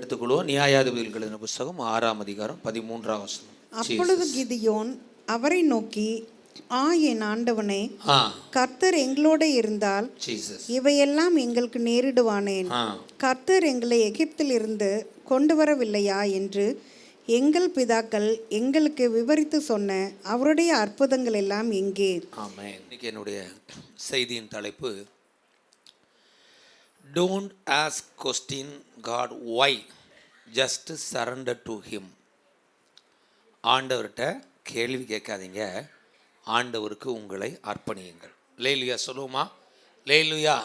எடுத்துக்கொள்வோம். நியாயாதிபதிகள் எழுதின புஸ்தகம் 6ஆம் அதிகாரம் 13ஆம் வசனம். அப்பொழுது கிதியோன் அவரை நோக்கி, என் ஆண்டவனே, கர்த்தர் எங்களோட இருந்தால் இவையெல்லாம் எங்களுக்கு நேரிடுவானேன்? கர்த்தர் எங்களை எகிப்தில் இருந்து கொண்டு வரவில்லையா என்று எங்கள் பிதாக்கள் எங்களுக்கு விவரித்து சொன்ன அவருடைய அற்புதங்கள் எல்லாம் எங்கே? ஆமென். இன்னைக்கு என்னுடைய செய்தியின் தலைப்பு, Don't ask question God why, just surrender to him. ஆண்டவர்கிட்ட கேள்வி கேட்காதீங்க, ஆண்டவருக்கு உங்களை அர்ப்பணியுங்கள். லேலுயா சொல்லுவோமா? லேலுயா.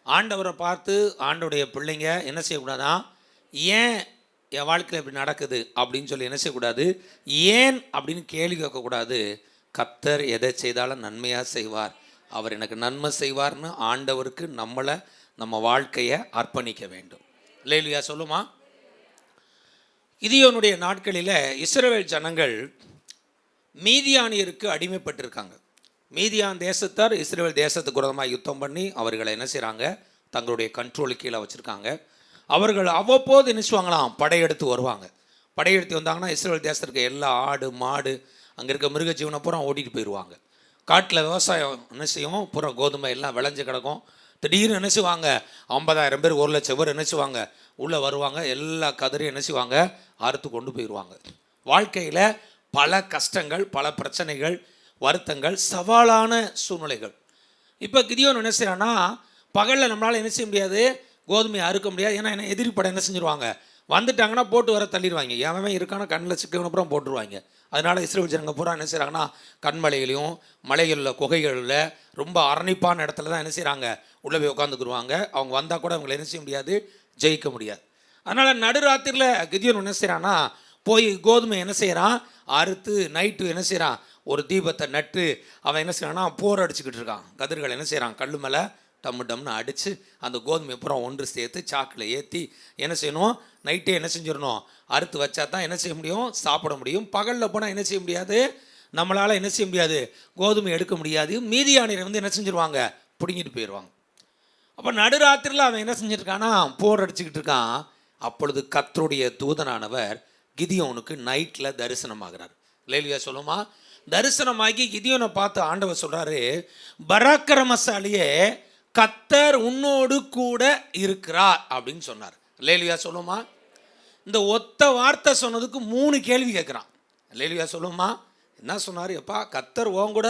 ஆண்டவரை பார்த்து ஆண்டவருடைய பிள்ளைங்க என்ன செய்யக்கூடாதா? ஏன் என் வாழ்க்கையில் இப்படி நடக்குது அப்படின்னு சொல்லி என்ன செய்யக்கூடாது? ஏன் அப்படின்னு கேள்வி கேட்கக்கூடாது. கர்த்தர் எதை செய்தாலும் நன்மையாக செய்வார், அவர் எனக்கு நன்மை செய்வார்னு ஆண்டவருக்கு நம்ம வாழ்க்கையை அர்ப்பணிக்க வேண்டும். லேலுயா சொல்லுமா? கிதியோனுடைய நாட்களில் இஸ்ரவேல் ஜனங்கள் மீதியானியருக்கு அடிமைப்பட்டிருக்காங்க. மீதியான் தேசத்தார் இஸ்ரவேல் தேசத்துக்கு விரோதமாக யுத்தம் பண்ணி அவர்களை என்ன செய்கிறாங்க? தங்களுடைய கண்ட்ரோலுக்கு கீழே வச்சுருக்காங்க. அவர்கள் அவ்வப்போது என்ன செய்வாங்களாம்? படையெடுத்து வருவாங்க. படையெடுத்து வந்தாங்கன்னா இஸ்ரவேல் தேசத்துக்கு எல்லா ஆடு மாடு அங்கே இருக்க மிருக ஜீவனை பூரா ஓட்டிகிட்டு போயிடுவாங்க. காட்டில் விவசாயம் என்ன செய்யும்? பூரா கோதுமை எல்லாம் விளைஞ்சு கிடக்கும். திடீர்னு என்ன செய்வாங்க? 50,000 பேர் 1,00,000 பேர் என்ன செய்வாங்க? உள்ளே வருவாங்க. எல்லா கதிரையும் என்ன செய்வாங்க? அறுத்து கொண்டு போயிடுவாங்க. வாழ்க்கையில் பல கஷ்டங்கள், பல பிரச்சனைகள், வருத்தங்கள், சவாலான சூழ்நிலைகள். இப்போ கிதியோன் என்ன செய்யறான்னா, பகலில் நம்மளால் என்ன செய்ய முடியாது? கோதுமையை அறுக்க முடியாது. ஏன்னா என்ன எதிரி படம் என்ன செஞ்சுருவாங்க? வந்துட்டாங்கன்னா போட்டு வர தள்ளிடுவாங்க. எவன் இருக்கானா கண்ணில் சிக்கவன அப்புறம் போட்டுருவாங்க. அதனால் இஸ்ரவேல் ஜனங்க பூரா என்ன செய்கிறாங்கன்னா, கண்மலைகளையும் மலைகளில் குகைகளில் ரொம்ப அரணிப்பான இடத்துல தான் என்ன செய்கிறாங்க? உள்ளே போய் உட்காந்துக்குருவாங்க. அவங்க வந்தால் கூட அவங்களை என்ன செய்ய முடியாது? ஜெயிக்க முடியாது. அதனால் நடுராத்திரியில் கிதியோன் என்ன செய்கிறான்னா, போய் கோதுமை என்ன செய்கிறான்? அறுத்து நைட்டு என்ன செய்கிறான்? ஒரு தீபத்தை நட்டு அவன் என்ன செய்கிறான்னா போர் அடிச்சுக்கிட்டு இருக்கான். கதிர்கள் என்ன செய்கிறான்? கல் மேலே டம்மு டம்னு அடித்து அந்த கோதுமை அப்புறம் ஒன்று சேர்த்து சாக்கில் ஏற்றி என்ன செய்யணும்? நைட்டே என்ன செஞ்சிடணும்? அறுத்து வச்சா தான் என்ன செய்ய முடியும்? சாப்பிட முடியும். பகலில் போனால் என்ன செய்ய முடியாது? நம்மளால் என்ன செய்ய முடியாது? கோதுமை எடுக்க முடியாது. மீதியானியரை வந்து என்ன செஞ்சுருவாங்க? பிடுங்கிட்டு போயிடுவாங்க. அப்போ நடுராத்திரியில் அவன் என்ன செஞ்சுருக்கான்னா போர் அடிச்சுக்கிட்டு இருக்கான். அப்பொழுது கர்த்தருடைய தூதனானவர் கிதியோனுக்கு நைட்டில் தரிசனமாகிறார். லேலுயா சொல்லுமா? தரிசனமாகி கிதியோனை பார்த்து ஆண்டவர் சொல்கிறாரு, பராக்கிரமசாலியே, கர்த்தர் உன்னோடு கூட இருக்கிறார் அப்படின்னு சொன்னார். லேலுயா சொல்லுமா? இந்த ஒத்த வார்த்தை சொன்னதுக்கு 3 கேள்வி கேட்குறான். லேலுயா சொல்லுமா? என்ன சொன்னார்? எப்பா கர்த்தர் உன் கூட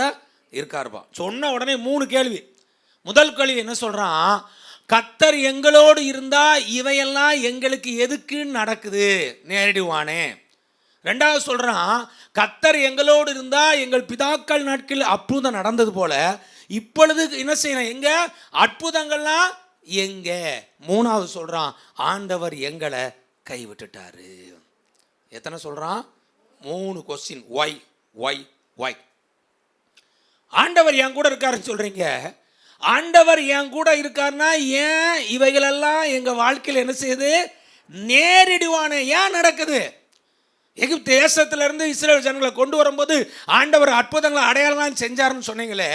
இருக்காருப்பா. சொன்ன உடனே 3 கேள்வி. முதல் கேள்வி என்ன சொல்கிறான்? கர்த்தர் எங்களோடு இருந்தால் இவையெல்லாம் எங்களுக்கு எதுக்கு நடக்குது? நேரிடுவானே. ரெண்டாவது சொல்கிறான், கர்த்தர் எங்களோடு இருந்தால் எங்கள் பிதாக்கள் நாட்களில் அற்புதம் நடந்தது போல இப்பொழுது என்ன செய்யணும்? எங்க அற்புதங்கள்லாம் எங்க? மூணாவது சொல்கிறான், ஆண்டவர் எங்களை கைவிட்டுட்டாரு. எத்தனை சொல்கிறான்? 3 கொஸ்டின். Y why Y. ஆண்டவர் என் கூட இருக்காருன்னு சொல்கிறீங்க. ஆண்டவர் என் கூட இருக்காருன்னா ஏன் இவைகளெல்லாம் எங்கள் வாழ்க்கையில் என்ன செய்யுது? நேரிடுவானே. ஏன் நடக்குது? எகிப்து தேசத்திலிருந்து இஸ்ரவேல் ஜனங்களை கொண்டு வரும்போது ஆண்டவர் அற்புதங்களை அடையாளம் செஞ்சாருன்னு சொன்னீங்களே,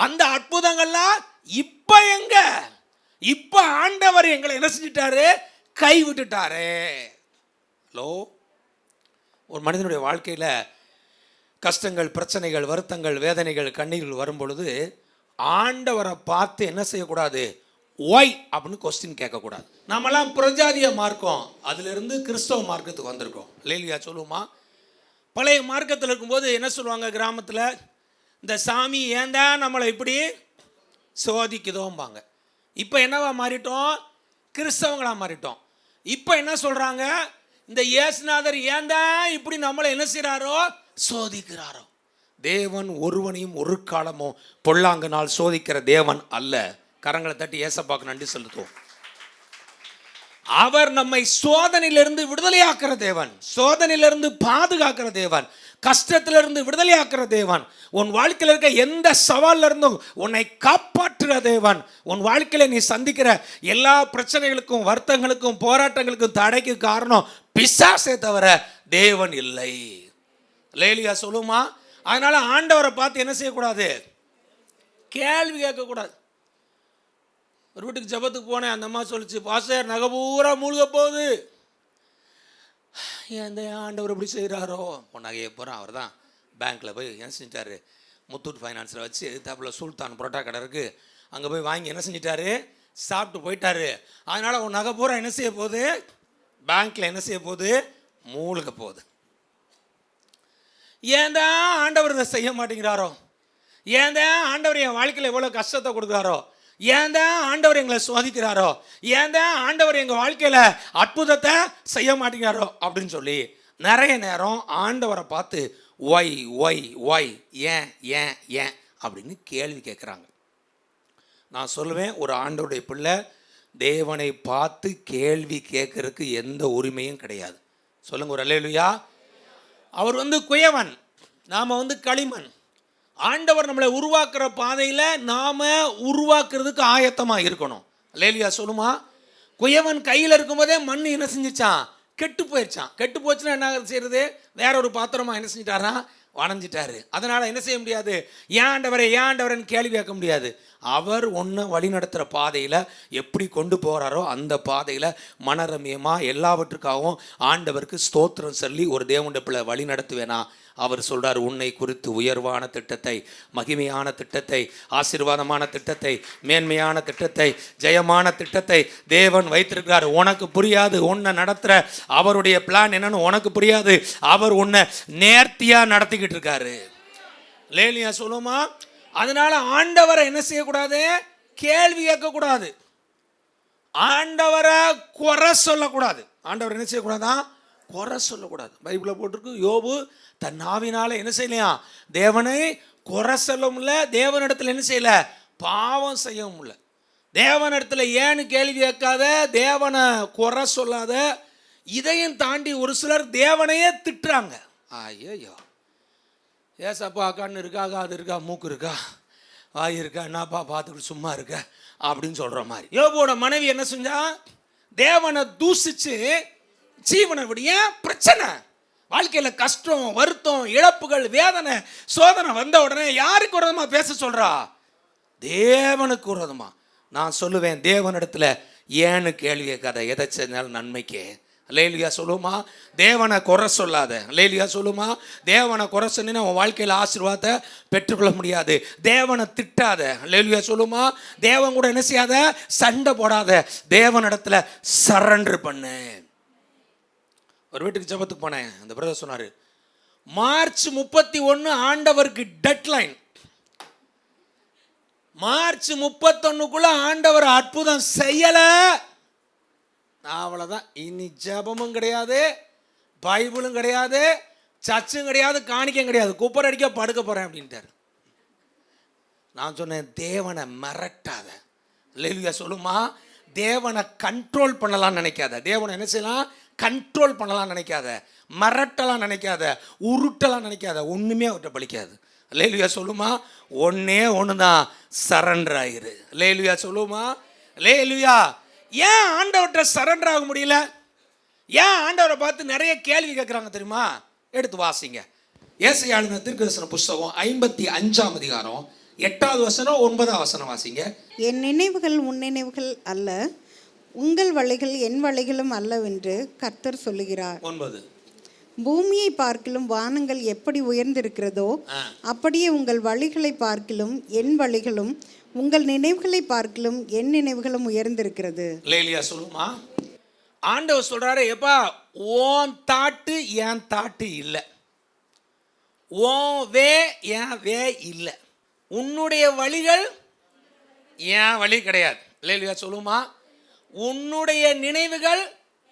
அந்த அற்புதங்கள்லாம் இப்போ எங்க? இப்போ ஆண்டவர் எங்களை என்ன செஞ்சிட்டாரு? கை விட்டுட்டாரு. ஹலோ, ஒரு மனிதனுடைய வாழ்க்கையில் கஷ்டங்கள், பிரச்சனைகள், வருத்தங்கள், வேதனைகள், கண்ணீர்கள் வரும் பொழுது ஆண்டவரை பார்த்து என்ன செய்யக்கூடாது? ஒய் அப்படின்னு கொஸ்டின் கேட்கக்கூடாது. நம்மலாம் பிரஜாதிய மார்க்கம், அதிலிருந்து கிறிஸ்தவ மார்க்கத்துக்கு வந்திருக்கோம். லேலுயா சொல்லுமா? பழைய மார்க்கத்தில் இருக்கும்போது என்ன சொல்லுவாங்க? கிராமத்தில் இந்த சாமி ஏந்தா நம்மளை இப்படி சோதிக்குதோம்பாங்க. இப்போ என்னவா மாறிட்டோம்? கிறிஸ்தவங்களாக மாறிட்டோம். இப்போ என்ன சொல்கிறாங்க? இந்த இயேசுநாதர் ஏந்தா இப்படி நம்மளை என்ன செய்கிறாரோ? சோதிக்கிறாரோ. தேவன் ஒருவனையும் ஒரு காலமும் பொல்லாங்கனால் சோதிக்கிற தேவன் அல்ல. கரங்களை தட்டி ஏசப்பாக்கு நன்றி செலுத்துவோம். அவர் நம்மை சோதனையிலிருந்து விடுதலையாக்குற தேவன், சோதனையிலிருந்து பாதுகாக்கிற தேவன், கஷ்டத்திலிருந்து விடுதலையாக்குற தேவன், உன் வாழ்க்கையில் இருக்க எந்த சவால்ல இருந்தும் உன்னை காப்பாற்றுற தேவன். உன் வாழ்க்கையில நீ சந்திக்கிற எல்லா பிரச்சனைகளுக்கும், வருத்தங்களுக்கும், போராட்டங்களுக்கும் தடைக்கு காரணம் பிசாசே தவிர தேவன் இல்லை. லேலுயா சொல்லுமா? அதனால ஆண்டவரை பார்த்து என்ன செய்யக்கூடாது? கேள்வி கேட்கக்கூடாது. ஒரு வீட்டுக்கு ஜபத்துக்கு போனேன். அந்த அம்மா சொல்லிச்சு, பாஸ்டர் நகை பூரா மூழ்க போகுது. ஏன் இந்த ஆண்டவர் இப்படி செய்கிறாரோ, நகையை பூரா அவர் தான் பேங்க்கில் போய் என்ன செஞ்சிட்டாரு, முத்தூட் ஃபைனான்ஸில் வச்சு எதிர்த்தாப்புல சுல்தான் புரோட்டா கடை இருக்குது, அங்கே போய் வாங்கி என்ன செஞ்சிட்டாரு, சாப்பிட்டு போயிட்டாரு. அதனால் உன் நகை பூரா என்ன செய்ய போகுது, பேங்க்கில் என்ன செய்ய போகுது, மூழ்க போகுது. ஏன் தான் ஆண்டவர் இதை செய்ய மாட்டேங்கிறாரோ, ஏன் தான் ஆண்டவர் என் வாழ்க்கையில் எவ்வளோ கஷ்டத்தை கொடுக்குறாரோ, ஏன் தான் ஆண்டவர் எங்களை சோதிக்கிறாரோ, ஏன் தான் ஆண்டவர் எங்கள் வாழ்க்கையில் அற்புதத்தை செய்ய மாட்டேங்கிறாரோ அப்படின்னு சொல்லி நிறைய நேரம் ஆண்டவரை பார்த்து ஒய் ஒய் ஒய், ஏன் ஏன் ஏன் அப்படின்னு கேள்வி கேட்குறாங்க. நான் சொல்லுவேன், ஒரு ஆண்டவருடைய பிள்ளை தேவனை பார்த்து கேள்வி கேட்கறதுக்கு எந்த உரிமையும் கிடையாது. சொல்லுங்க ஒரு அல்லேலூயா. அவர் குயவன், நாம் களிமண். ஆண்டவர் நம்மளை உருவாக்குற பாதையில் நாம் உருவாக்குறதுக்கு ஆயத்தமாக இருக்கணும். அல்லேலூயா சொல்லுமா. குயவன் கையில் இருக்கும்போதே மண் என்ன செஞ்சிச்சான், கெட்டு போயிடுச்சான். கெட்டு போச்சுன்னா என்ன செய்யறது, வேற ஒரு பாத்திரமா என்ன செஞ்சிட்டாரா, வணைஞ்சிட்டாரு. அதனால் என்ன செய்ய முடியாது, ஏன் ஆண்டவரேன்னு கேள்வி கேட்க முடியாது. அவர் ஒன்று வழி நடத்துகிற பாதையில் எப்படி கொண்டு போகிறாரோ அந்த பாதையில் மனரமியமாக எல்லாவற்றுக்காகவும் ஆண்டவருக்கு ஸ்தோத்திரம் சொல்லி ஒரு தேவனுடைய பிள்ளை வழி நடத்துவேனா. அவர் சொல்கிறார், உன்னை குறித்து உயர்வான திட்டத்தை, மகிமையான திட்டத்தை, ஆசீர்வாதமான திட்டத்தை, மேன்மையான திட்டத்தை, ஜெயமான திட்டத்தை தேவன் வைத்திருக்கிறார். உனக்கு புரியாது, உன்னை நடத்துகிற அவருடைய பிளான் என்னன்னு உனக்கு புரியாது. அவர் உன்னை நேர்த்தியாக நடத்திக்கிட்டு இருக்காரு. லேலியா சொல்லுமா. அதனால ஆண்டவரை என்ன செய்யக்கூடாது, கேள்வி கேட்கக்கூடாது, ஆண்டவரை குறை சொல்லக்கூடாது. ஆண்டவர் என்ன செய்யக்கூடாதா, குறை சொல்லக்கூடாது. பைபிளில் போட்டிருக்கு, யோபு தன் நாவினால என்ன செய்யலையா, தேவனை குறை சொல்லவும் இல்லை, தேவனிடத்தில் என்ன செய்யல, பாவம் செய்யவும் இல்லை. தேவனிடத்தில் ஏன்னு கேள்வி கேட்காத, தேவனை குறை சொல்லாத. இதையும் தாண்டி ஒரு சிலர் தேவனையே திட்டுறாங்க. ஐயோ, ஏசப்பா கண்ணு இருக்கா, காது இருக்கா, மூக்கு இருக்கா, வாய் இருக்கா, என்னப்பா பார்த்துக்கிட்டு சும்மா இருக்க அப்படின்னு சொல்கிற மாதிரி. யோபோட மனைவி என்ன செஞ்சா, தேவனை தூசிச்சு ஜீவனை விடிய பிரச்சனை, வாழ்க்கையில் கஷ்டம், வருத்தம், இழப்புகள், வேதனை, சோதனை வந்த உடனே யாருக்கு விரோதமாக பேச சொல்கிறா, தேவனுக்கு விரோதமா. நான் சொல்லுவேன், தேவனிடத்தில் ஏன்னு கேள்வி கேட்காத, எதை செஞ்சாலும் நன்மைக்கே. அல்லேலூயா சொல்லுமா. தேவனை குறை சொல்லாத. அல்லேலூயா சொல்லுமா. தேவனை குறை சொன்னா உன் வாழ்க்கையில் ஆசீர்வாதத்தை பெற்றுக்கொள்ள முடியாது. தேவனை திட்டாத. அல்லேலூயா சொல்லுமா. தேவன் கூட என்ன செய்யாத, சண்டை போடாத. தேவனிடத்தில் சரண்டர் பண்ணு. ஒரு வீட்டுக்கு ஜெபத்துக்கு போனேன், அந்த பிரதர் சொன்னார், மார்ச் 31 ஆண்டவருக்கு டெட்லைன். மார்ச் 31க்குள்ள ஆண்டவர் அற்புதம் செய்யலை, அவ்வளோதான். இனி ஜெபமும் கிடையாது, பைபிளும் கிடையாது, சர்ச்சும் கிடையாது, காணிக்கையும் கிடையாது, குப்பர் அடிக்க படுக்க போகிறேன் அப்படின்ட்டார். நான் சொன்னேன், தேவனை மிரட்டாத. அல்லேலூயா சொல்லுமா. தேவனை கண்ட்ரோல் பண்ணலாம்னு நினைக்காத. தேவனை என்ன செய்யலாம், கண்ட்ரோல் பண்ணலாம் நினைக்காத, மிரட்டலாம் நினைக்காத, உருட்டலாம் நினைக்காத. ஒன்றுமே அவர்கிட்ட பலிக்காது. அல்லேலூயா சொல்லுமா. ஒன்னே ஒன்று தான், சரண்டர் ஆயிரு. அல்லேலூயா சொல்லுமா. அல்லேலூயா. ஏன் ஆண்டவர்கிட்ட சரண்டர் ஆக முடியல, ஏன் ஆண்டவரை பார்த்து நிறைய கேள்வி கேட்குறாங்க தெரியுமா. எடுத்து வாசிங்க, ஏசாயா எழுதின தீர்க்கதரிசன புஸ்தகம் 55ஆம் அதிகாரம் 8வது வசனம் 9வது வசனம் வாசிங்க. என் நினைவுகள் உன் நினைவுகள் அல்ல, உங்கள் வழிகள் என் வழிகளும் அல்லவென்று கர்த்தர் சொல்லுகிறார். 9. பூமியை பார்க்கிலும் வானங்கள் எப்படி உயர்ந்திருக்கிறதோ அப்படியே உங்கள் வழிகளை பார்க்கிலும் என் வழிகளும், உங்கள் நினைவுகளை பார்க்கிலும் என் நினைவுகளும் உயர்ந்திருக்கிறது. லேலியா சொல்லுமா. ஆண்டவர் சொல்றாரு, எப்பா ஓன் தாட்டு என் தாட்டு இல்லை, ஓன் வே என் வே இல்லை, உன்னுடைய வழிகள் என் வழி கிடையாது. லேலியா சொல்லுமா. உன்னுடைய நினைவுகள்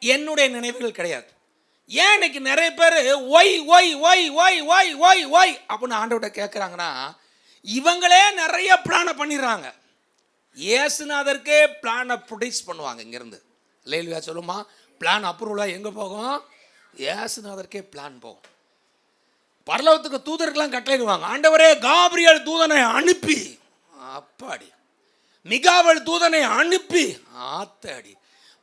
என்னுடைய நினைவுகள் கிடையாது. ஏன் இன்னைக்கு நிறைய பேர் why why why why why why why அப்படின்னு ஆண்டவர்கிட்ட கேட்குறாங்கன்னா, இவங்களே நிறைய பிளானை பண்ணிடுறாங்க. இயேசுநாதருக்கே பிளானை ப்ரொடியூஸ் பண்ணுவாங்க இங்கேருந்து. லேலியா சொல்லுமா. பிளான் அப்ரூவலாக எங்கே போகும், இயேசுநாதருக்கே பிளான் போகும். பரலோகத்துக்கு தூதருக்கெல்லாம் கட்டளையிடுவாங்க, ஆண்டவரே காபிரியல் தூதனை அனுப்பி, அப்பாடி மிகாவேல் தூதனை அனுப்பி, ஆத்தாடி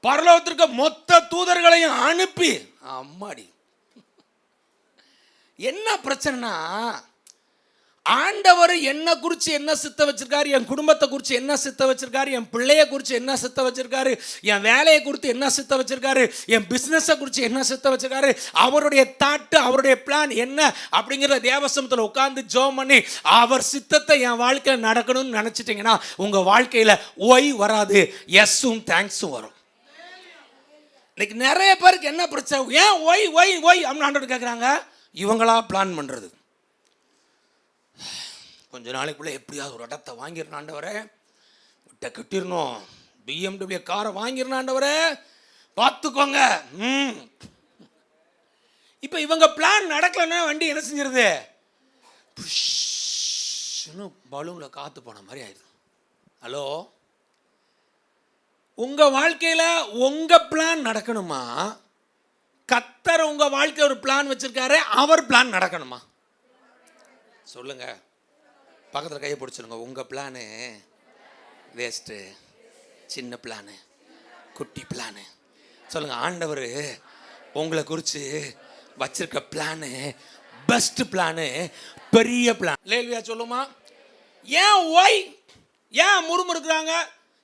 பரலோகத்திற்கு மொத்த தூதர்களையும் அனுப்பி, அம்மாடி. என்ன பிரச்சனைனா, ஆண்டவர் என்ன குறித்து என்ன சித்த வச்சிருக்காரு, என் குடும்பத்தை குறித்து என்ன சித்த வச்சிருக்காரு, என் பிள்ளைய குறித்து என்ன சித்த வச்சிருக்காரு, என் வேலையை குறித்து என்ன சித்த வச்சிருக்காரு, என் பிஸ்னஸை குறித்து என்ன சித்த வச்சிருக்காரு, அவருடைய தாட்டு, அவருடைய பிளான் என்ன அப்படிங்கிற தேவசமத்தில் உட்கார்ந்து ஜெபம் பண்ணி அவர் சித்தத்தை என் வாழ்க்கையில் நடக்கணும்னு நினச்சிட்டிங்கன்னா உங்கள் வாழ்க்கையில் ஒய் வராது, எஸ்ஸும் தேங்க்ஸும் வரும். இன்னைக்கு நிறைய பேருக்கு என்ன பிரச்சனை, ஏன் ஒய் ஒய் ஒய் அப்படின்னு ஆண்டவர் கேட்குறாங்க, இவங்களா பிளான் பண்ணுறது. கொஞ்ச நாளைக்குள்ளே எப்படியாவது ஒரு இடத்த வாங்கிடணும் ஆண்டவரே, விட்ட கட்டிடணும், BMW காரை வாங்கிடணும் ஆண்டவரே, பார்த்துக்கோங்க. இப்போ இவங்க பிளான் நடக்கலைன்னா வண்டி என்ன செஞ்சிருது, பலூனில் காற்று போன மாதிரி ஆயிடுது. ஹலோ, உங்கள் வாழ்க்கையில் உங்கள் பிளான் நடக்கணுமா, கர்த்தர் உங்கள் வாழ்க்கை ஒரு பிளான் வச்சிருக்காரு, அவர் பிளான் நடக்கணுமா? சொல்லுங்க, பக்கத்தில் கையை பிடிச்சிருங்க. உங்கள் பிளானு வேஸ்ட்டு, சின்ன பிளானு, குட்டி பிளானு. சொல்லுங்கள், ஆண்டவர் உங்களை குறித்து வச்சிருக்க பிளானு பெஸ்ட் பிளானு, பெரிய பிளான். லேல்வியா சொல்லுமா? ஏன் ஒய், ஏன் முறுமுறுக்குறாங்க,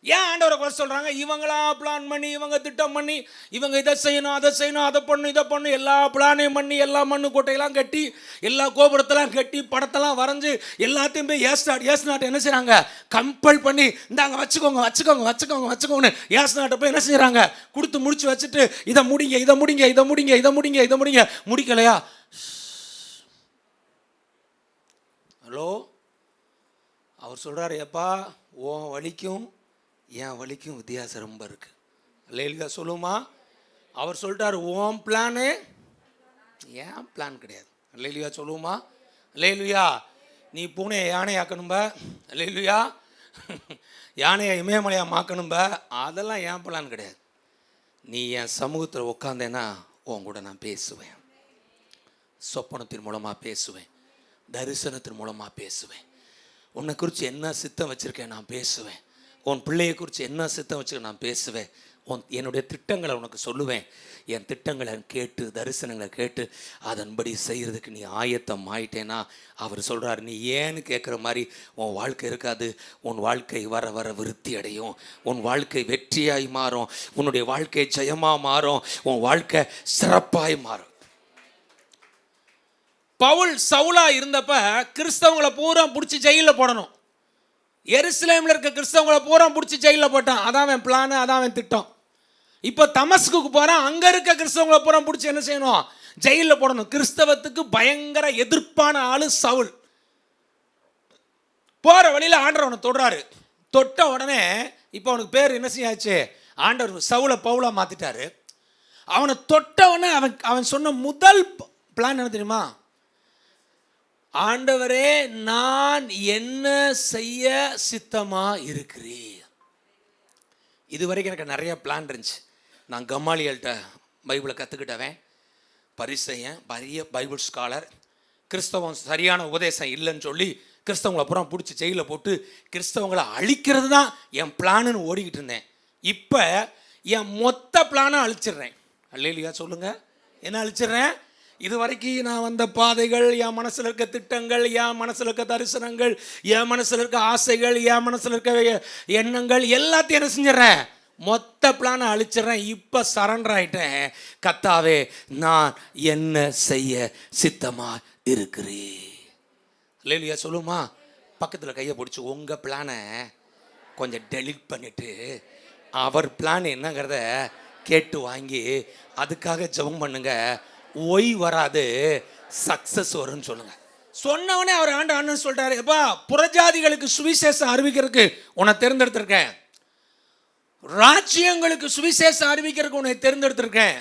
ஏன் ஆண்டவரை குறை சொல்கிறாங்க? இவங்களா பிளான் பண்ணி, இவங்க திட்டம் பண்ணி, இவங்க இதை செய்யணும் அதை செய்யணும், அதை பண்ணணும் இதை பண்ணணும், எல்லா பிளானையும் பண்ணி, எல்லா மண்ணு கோட்டையெல்லாம் கட்டி, எல்லா கோபுரத்தெல்லாம் கட்டி, படத்தெல்லாம் வரைஞ்சி, எல்லாத்தையும் போய் ஏசு நாட்டை என்ன செய்கிறாங்க, கம்பல் பண்ணி, இந்தாங்க வச்சுக்கோங்க வச்சுக்கோங்க வச்சுக்கோங்க வச்சுக்கோங்கன்னு ஏசு நாட்டை போய் என்ன செய்கிறாங்க, கொடுத்து முடிச்சு வச்சுட்டு, இதை முடிங்க இதை முடிங்க இதை முடிங்க இதை முடிங்க இதை முடிங்க, முடிக்கலையா? ஹலோ, அவர் சொல்கிறாரு, எப்பா உன் வலிக்கும் என் வலிக்கும் வித்தியாசம் ரொம்ப இருக்குது. லேலியா சொல்லுமா? அவர் சொல்லிட்டார், உன் பிளானு ஏன் பிளான் கிடையாது. லேலியா சொல்லுமா? லேலுயா, நீ பூனையை யானையாக்கணும்ப, லேலுயா யானையை இமயமலையாக மாக்கணும்ப, அதெல்லாம் என் பிளான் கிடையாது. நீ என் சமூகத்தில் உட்காந்தேன்னா உன் கூட நான் பேசுவேன், சொப்பனத்தின் மூலமாக பேசுவேன், தரிசனத்தின் மூலமாக பேசுவேன். உன்னை குறித்து என்ன சித்தம் வச்சுருக்கேன் நான் பேசுவேன், உன் பிள்ளையை குறித்து என்ன சித்தம் வச்சுக்க நான் பேசுவேன், என்னுடைய திட்டங்களை உனக்கு சொல்லுவேன். என் திட்டங்களை கேட்டு, தரிசனங்களை கேட்டு அதன்படி செய்கிறதுக்கு நீ ஆயத்தம் ஆயிட்டேன்னா, அவர் சொல்கிறார், நீ ஏன்னு கேட்குற மாதிரி உன் வாழ்க்கை இருக்காது. உன் வாழ்க்கை வர வர விருத்தி அடையும், உன் வாழ்க்கை வெற்றியாய் மாறும், உன்னுடைய வாழ்க்கை ஜெயமாக மாறும், உன் வாழ்க்கை சிறப்பாய் மாறும். பவுல் சவுலா இருந்தப்ப கிறிஸ்தவங்களை பூரா பிடிச்சி ஜெயிலில் போடணும். எருசலேமில் இருக்க கிறிஸ்தவங்களை பூரா பிடிச்சி ஜெயிலில் போட்டான். அதான் அவன் பிளானு, அதான் அவன் திட்டம். இப்போ தமஸ்குக்கு போகிறான், அங்கே இருக்க கிறிஸ்தவங்களை பூரா பிடிச்சி என்ன செய்யணும், ஜெயிலில் போடணும். கிறிஸ்தவத்துக்கு பயங்கர எதிர்ப்பான ஆளு சவுல். போகிற வழியில் ஆண்டவர் அவனை தொடுறாரு. தொட்ட உடனே இப்போ அவனுக்கு பேர் என்ன செய்யாச்சு, ஆண்டவர் சவுலை பவுலா மாற்றிட்டாரு. அவனை தொட்ட உடனே அவன் சொன்ன முதல் பிளான் என்ன தெரியுமா, ஆண்டவரே நான் என்ன செய்ய சித்தமா இருக்கிறீர். இது வரைக்கும் எனக்கு நிறைய பிளான் இருந்துச்சு. நான் கமாலியல்கிட்ட பைபிளை கற்றுக்கிட்டவன், பரிசையன், பெரிய பைபிள் ஸ்காலர். கிறிஸ்தவம் சரியான உபதேசம் இல்லைன்னு சொல்லி கிறிஸ்தவங்களை அப்புறம் பிடிச்சி ஜெயிலில் போட்டு கிறிஸ்தவங்களை அழிக்கிறது தான் என் பிளான்னு ஓடிக்கிட்டு இருந்தேன். இப்போ என் மொத்த பிளானை அழிச்சிடுறேன். அல்லேலூயா சொல்லுங்கள். என்ன அழிச்சிடுறேன்? இது வரைக்கும் நான் வந்த பாதைகள், என் மனசில் இருக்க திட்டங்கள், என் மனசில் இருக்க தரிசனங்கள், என் மனசில் இருக்க ஆசைகள், என் மனசில் இருக்க எண்ணங்கள் எல்லாத்தையும் என்ன செஞ்சிடறேன், மொத்த பிளானை அழிச்சிடுறேன். இப்போ சரண்டர் ஆகிட்டேன். கர்த்தாவே நான் என்ன செய்ய சித்தமா இருக்கிறேன். அல்லேலூயா சொல்லுமா? பக்கத்தில் கையை பிடிச்சி உங்கள் பிளானை கொஞ்சம் டெலீட் பண்ணிவிட்டு அவர் பிளான் என்னங்கிறத கேட்டு வாங்கி அதுக்காக ஜெபம் பண்ணுங்க. ஒய் வராது, சக்சஸ் வரும்னு சொல்லுங்க. சொன்னவனே அவர் ஆண்டவன் சொல்லிட்டாரு, எப்பா புறஜாதிகளுக்கு சுவிசேஷம் அறிவிக்கிறதுக்கு உன்னை தேர்ந்தெடுத்திருக்கேன், ராஜ்யங்களுக்கு சுவிசேஷம் அறிவிக்கிறதுக்கு உன்னை தேர்ந்தெடுத்திருக்கேன்,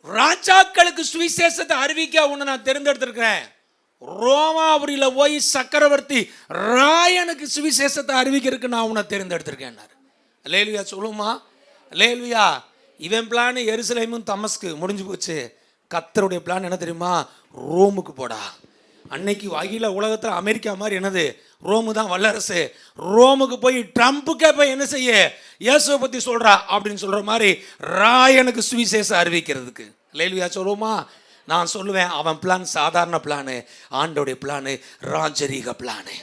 ராஜாக்களுக்கு சுவிசேஷத்தை அறிவிக்க உன்னை நான் தேர்ந்தெடுத்திருக்கேன், ரோமாபுரியில் போய் சக்கரவர்த்தி ராயனுக்கு சுவிசேஷத்தை அறிவிக்கிறதுக்கு நான் உன்னை தேர்ந்தெடுத்திருக்கேன். அல்லேலூயா சொல்லுமா? அல்லேலூயா. இவன் பிளான் எருசலேமும் தமஸ்கு முடிஞ்சு போச்சு. கர்த்தருடைய பிளான் என்ன தெரியுமா, ரோமுக்கு போடா. அன்னைக்கு அகில உலகத்தில் அமெரிக்கா மாதிரி என்னது, ரோமு தான் வல்லரசு. ரோமுக்கு போய் ட்ரம்ப்புக்கே போய் என்ன செய்ய, இயேசுவை பற்றி சொல்கிறா அப்படின்னு சொல்கிற மாதிரி ராயனுக்கு சுவிசேஷம் அறிவிக்கிறதுக்கு. அல்லேலூயா சொல்லுமா? நான் சொல்லுவேன், அவன் பிளான் சாதாரண பிளானு, ஆண்டோடைய பிளானு ராஜரீக பிளானு.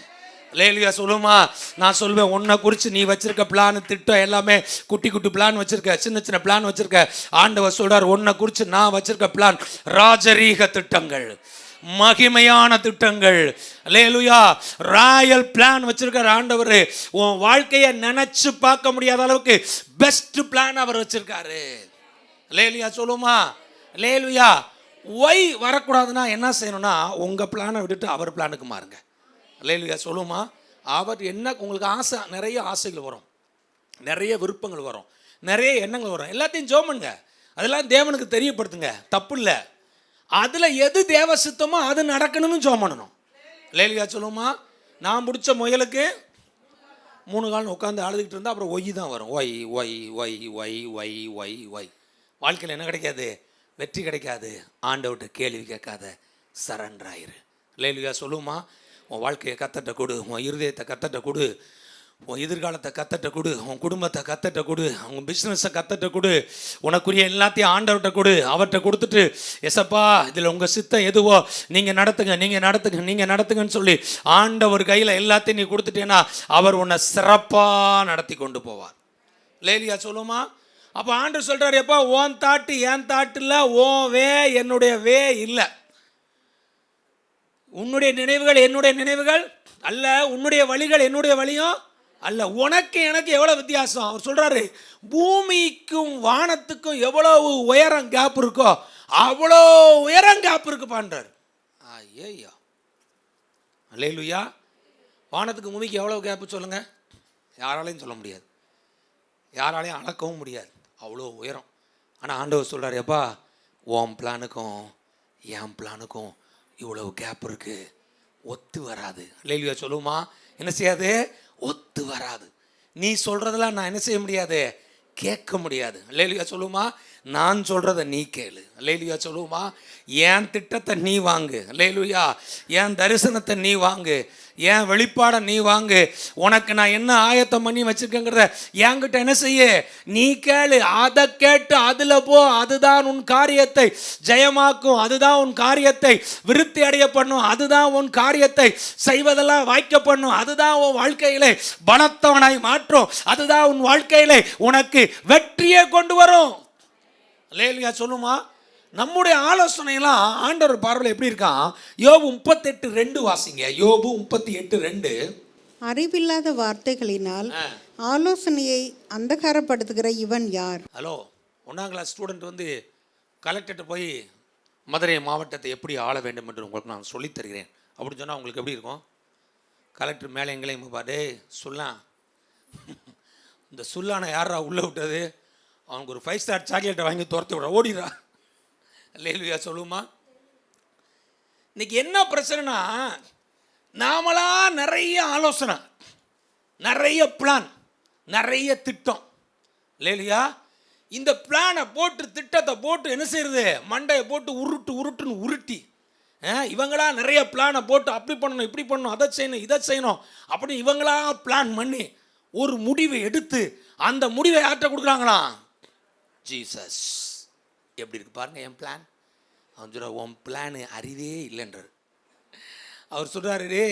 லேலுயா சொல்லுமா? நான் சொல்லுவேன், உன்னை குறித்து நீ வச்சிருக்க பிளான் திட்டம் எல்லாமே குட்டி குட்டி பிளான் வச்சிருக்க, சின்ன சின்ன பிளான் வச்சிருக்க. ஆண்டவர் சொல்றார், உன்னை குறித்து நான் வச்சிருக்க பிளான் ராஜரீக திட்டங்கள், மகிமையான திட்டங்கள். லேலுயா, ராயல் பிளான் வச்சிருக்கார் ஆண்டவர். உன் வாழ்க்கையை நினைச்சு பார்க்க முடியாத அளவுக்கு பெஸ்ட் பிளான் அவர் வச்சிருக்காரு. லேலுயா சொல்லுமா? லேலுயா. ஒய் வரக்கூடாதுன்னா என்ன செய்யணும்னா, உங்க பிளானை விட்டுட்டு அவர் பிளானுக்கு மாறுங்க. லேலுயா சொல்லுமா? அவர் என்ன, உங்களுக்கு ஆசை, நிறைய ஆசைகள் வரும், நிறைய விருப்பங்கள் வரும், நிறைய எண்ணங்கள் வரும். எல்லாத்தையும் ஜெபம் பண்ணுங்க, அதெல்லாம் தேவனுக்கு தெரியப்படுத்துங்க, தப்பு இல்லை. அதில் எது தேவ சித்தமோ அது நடக்கணும்னு ஜெபம் பண்ணணும். லேலுயா சொல்லுமா? நான் பிடிச்ச முயலுக்கு 3 காலம் உட்காந்து அழுதுகிட்டு இருந்தால் அப்புறம் ஒய் தான் வரும். Why why why why why why why. வாழ்க்கையில் என்ன கிடைக்காது? வெற்றி கிடைக்காது. ஆண்டவர்கிட்ட கேள்வி கேட்காத, சரண்டர் ஆயிரு. லேலுயா சொல்லுமா? உன் வாழ்க்கையை கத்தட்ட கொடு, உன் இருதயத்தை கத்தட்ட கொடு, உன் எதிர்காலத்தை கத்தட்ட கொடு, உன் குடும்பத்தை கத்தட்ட கொடு, உன் பிஸ்னஸை கத்தட்ட கொடு, உனக்குரிய எல்லாத்தையும் ஆண்டவர்கிட்ட கொடு. அவர்கிட்ட கொடுத்துட்டு, எசப்பா இதில் உங்கள் சித்தம் எதுவோ நீங்கள் நடத்துங்க, நீங்கள் நடத்துங்க, நீங்கள் நடத்துங்கன்னு சொல்லி ஆண்டவர் கையில் எல்லாத்தையும் நீ கொடுத்துட்டேன்னா அவர் உன்னை சிறப்பாக நடத்தி கொண்டு போவார். லேலியா சொல்லுமா? அப்போ ஆண்டவர் சொல்கிறார், எப்பா ஓன் தாட்டு ஏன் தாட்டு இல்லை, ஓன் வே என்னுடைய வே இல்லை, உன்னுடைய நினைவுகள் என்னுடைய நினைவுகள் அல்ல, உன்னுடைய வழிகள் என்னுடைய வழியும் அல்ல. உனக்கு எனக்கு எவ்வளோ வித்தியாசம். அவர் சொல்கிறாரு, பூமிக்கும் வானத்துக்கும் எவ்வளவு உயரம் கேப் இருக்கோ அவ்வளோ உயரம் கேப் இருக்கு பாண்டார். ஐயா அல்லேலூயா. வானத்துக்கு பூமிக்கு எவ்வளோ கேப்பு சொல்லுங்க? யாராலையும் சொல்ல முடியாது, யாராலையும் அளக்கவும் முடியாது, அவ்வளோ உயரம். ஆனால் ஆண்டவர் சொல்கிறார், எப்பா உன் பிளானுக்கும் என் பிளானுக்கும் இவ்வளவு கேப் இருக்கு, ஒத்து வராது. லேலுயா சொல்லுமா? என்ன செய்யாது? ஒத்து வராது. நீ சொல்றதெல்லாம் நான் என்ன செய்ய முடியாது, கேட்க முடியாது. லேலுயா சொல்லுமா? நான் சொல்றதை நீ கேளு. லேலுயா சொல்லுமா? என் திட்டத்தை நீ வாங்கு. லேலுயா, என் தரிசனத்தை நீ வாங்கு, என் வெளிப்பாடை நீ வாங்கு. உனக்கு நான் என்ன ஆயத்தம் பண்ணி வச்சிருக்கேங்கிறத என்கிட்ட என்ன செய்ய, நீ கேளு. அதை கேட்டு அதில் போ. அதுதான் உன் காரியத்தை ஜெயமாக்கும், அதுதான் உன் காரியத்தை விருத்தி அடைய பண்ணும், அதுதான் உன் காரியத்தை செய்வதெல்லாம் வாய்க்க பண்ணும், அதுதான் உன் வாழ்க்கையிலே பலத்தவனாய் மாற்றும், அதுதான் உன் வாழ்க்கையிலே உனக்கு வெற்றியை கொண்டு வரும். லேலுயா சொல்லுமா? நம்முடைய ஆலோசனைலாம் ஆண்டவர் பார்வையில் எப்படி இருக்கான்? யோபு 38:2 வாசிங்க. யோபு 38:2. அறிவில்லாத வார்த்தைகளினால் ஆலோசனையை அந்தகாரப்படுத்துகிற இவன் யார்? ஹலோ, 1ஆம் கிளாஸ் ஸ்டூடெண்ட் வந்து கலெக்டர்கிட்ட போய் மதுரை மாவட்டத்தை எப்படி ஆள வேண்டும் என்று உங்களுக்கு நான் சொல்லித் தருகிறேன் அப்படின்னு சொன்னால் உங்களுக்கு எப்படி இருக்கும்? கலெக்டர் மேலே எங்களையும் பாரு சொல்லாம், இந்த சுல்லானை யாரா உள்ளே விட்டது, அவனுக்கு ஒரு 5 ஸ்டார் சாக்லேட்டை வாங்கி துரத்தி விட ஓடிடுறா. லேலுயா சொல்லுமா? இன்னைக்கு என்ன பிரச்சனைனா, நாமளா நிறைய ஆலோசனை, நிறைய பிளான், நிறைய திட்டம். லேலுயா, இந்த பிளானை போட்டு திட்டத்தை போட்டு என்ன செய்யறது, மண்டையை போட்டு உருட்டுன்னு உருட்டி இவங்களா நிறைய பிளானை போட்டு அப்படி பண்ணணும், இப்படி பண்ணணும், அதை செய்யணும், இதை செய்யணும் அப்படி இவங்களா பிளான் பண்ணி ஒரு முடிவை எடுத்து அந்த முடிவை யார்கிட்ட கொடுக்குறாங்களா? ஜீசஸ். எப்படி இருக்கு பாருங்க என் பிளான். அவன் சொல்ற, உன் பிளானு அறிவே இல்லைன்றார். அவர் சொல்றாரு, ரே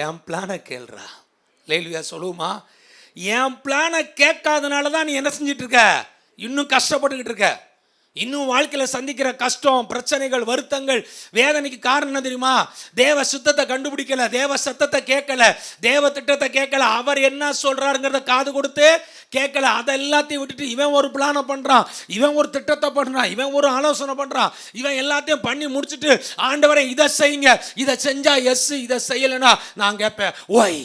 என் பிளானை கேள்றா. லேலுயா சொல்லுமா? என் பிளானை கேட்காதனால தான் நீ என்ன செஞ்சிட்டு இருக்க, இன்னும் கஷ்டப்பட்டுக்கிட்டு இருக்க. இன்னும் வாழ்க்கையில் சந்திக்கிற கஷ்டம், பிரச்சனைகள், வருத்தங்கள், வேதனைக்கு காரணம் என்ன தெரியுமா? தேவ சுத்தத்தை கண்டுபிடிக்கல, தேவ சத்தத்தை கேட்கல, தேவ திட்டத்தை கேட்கல, அவர் என்ன சொல்றாருங்கிறத காது கொடுத்து கேட்கல. அதை எல்லாத்தையும் விட்டுட்டு இவன் ஒரு பிளானை பண்றான், இவன் ஒரு திட்டத்தை பண்றான், இவன் ஒரு ஆலோசனை பண்றான், இவன் எல்லாத்தையும் பண்ணி முடிச்சுட்டு ஆண்டவரே இதை செய்யுங்க, இதை செஞ்சா எஸ், இதை செய்யலைன்னா நான் கேட்பேன் ஒய்,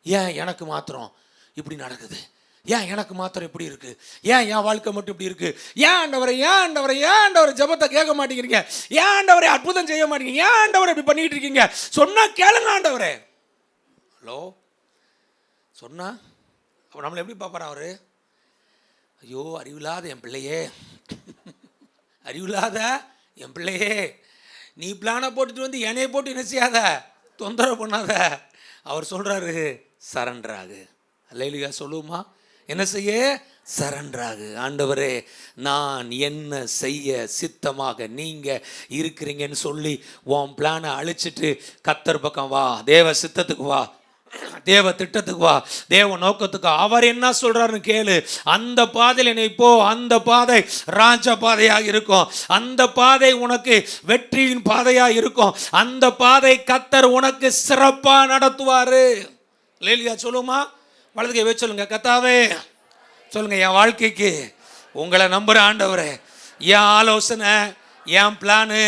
ஏன் எனக்கு மாத்திரம் இப்படி நடக்குது, ஏன் எனக்கு மாத்திரம் இப்படி இருக்கு, ஏன் என் வாழ்க்கை மட்டும் இப்படி இருக்கு, ஏன் ஆண்டவரை, ஏன் ஆண்டவரை, ஏன் ஆண்டவரை ஜெபத்தை கேட்க மாட்டேங்கிறீங்க, ஏன் ஆண்டவரை அற்புதம் செய்ய மாட்டேங்கிறீங்க, ஏன் ஆண்டவரை இப்படி பண்ணிட்டு இருக்கீங்க, சொன்னா கேளுங்க ஆண்டவரே. ஹலோ சொன்னா அப்போ நம்மளை எப்படி பார்ப்பார் அவரு? ஐயோ அறிவில்லாத என் பிள்ளையே, அறிவில்லாத என் பிள்ளையே, நீ பிளானை போட்டுட்டு வந்து என்னைய போட்டு என்ன செய்யாத, தொந்தரவு பண்ணாத. அவர் சொல்றாரு சரண்டர் ஆகு. அல்லேலூயா சொல்லுமா? என்ன செய்ய? சரண்டராகு. ஆண்டவரே, நான் என்ன செய்ய சித்தமாக நீங்க இருக்கிறீங்கன்னு சொல்லி உன் பிளானை அழிச்சிட்டு கர்த்தர் பக்கம் வா, தேவ சித்தத்துக்கு வா, தேவ திட்டத்துக்கு வா, தேவ நோக்கத்துக்கு. அவர் என்ன சொல்றாருன்னு கேளு. அந்த பாதையில் நீ போ. அந்த பாதை ராஜ பாதையாக இருக்கும். அந்த பாதை உனக்கு வெற்றியின் பாதையாக இருக்கும். அந்த பாதை கர்த்தர் உனக்கு சிறப்பா நடத்துவாரு. லேலியா சொல்லுமா? வலதுகை வச்சு சொல்லுங்க, கர்த்தாவே சொல்லுங்க, என் வாழ்க்கைக்கு உங்களை நம்புற ஆண்டவரே, என் ஆலோசனை, என் பிளானு,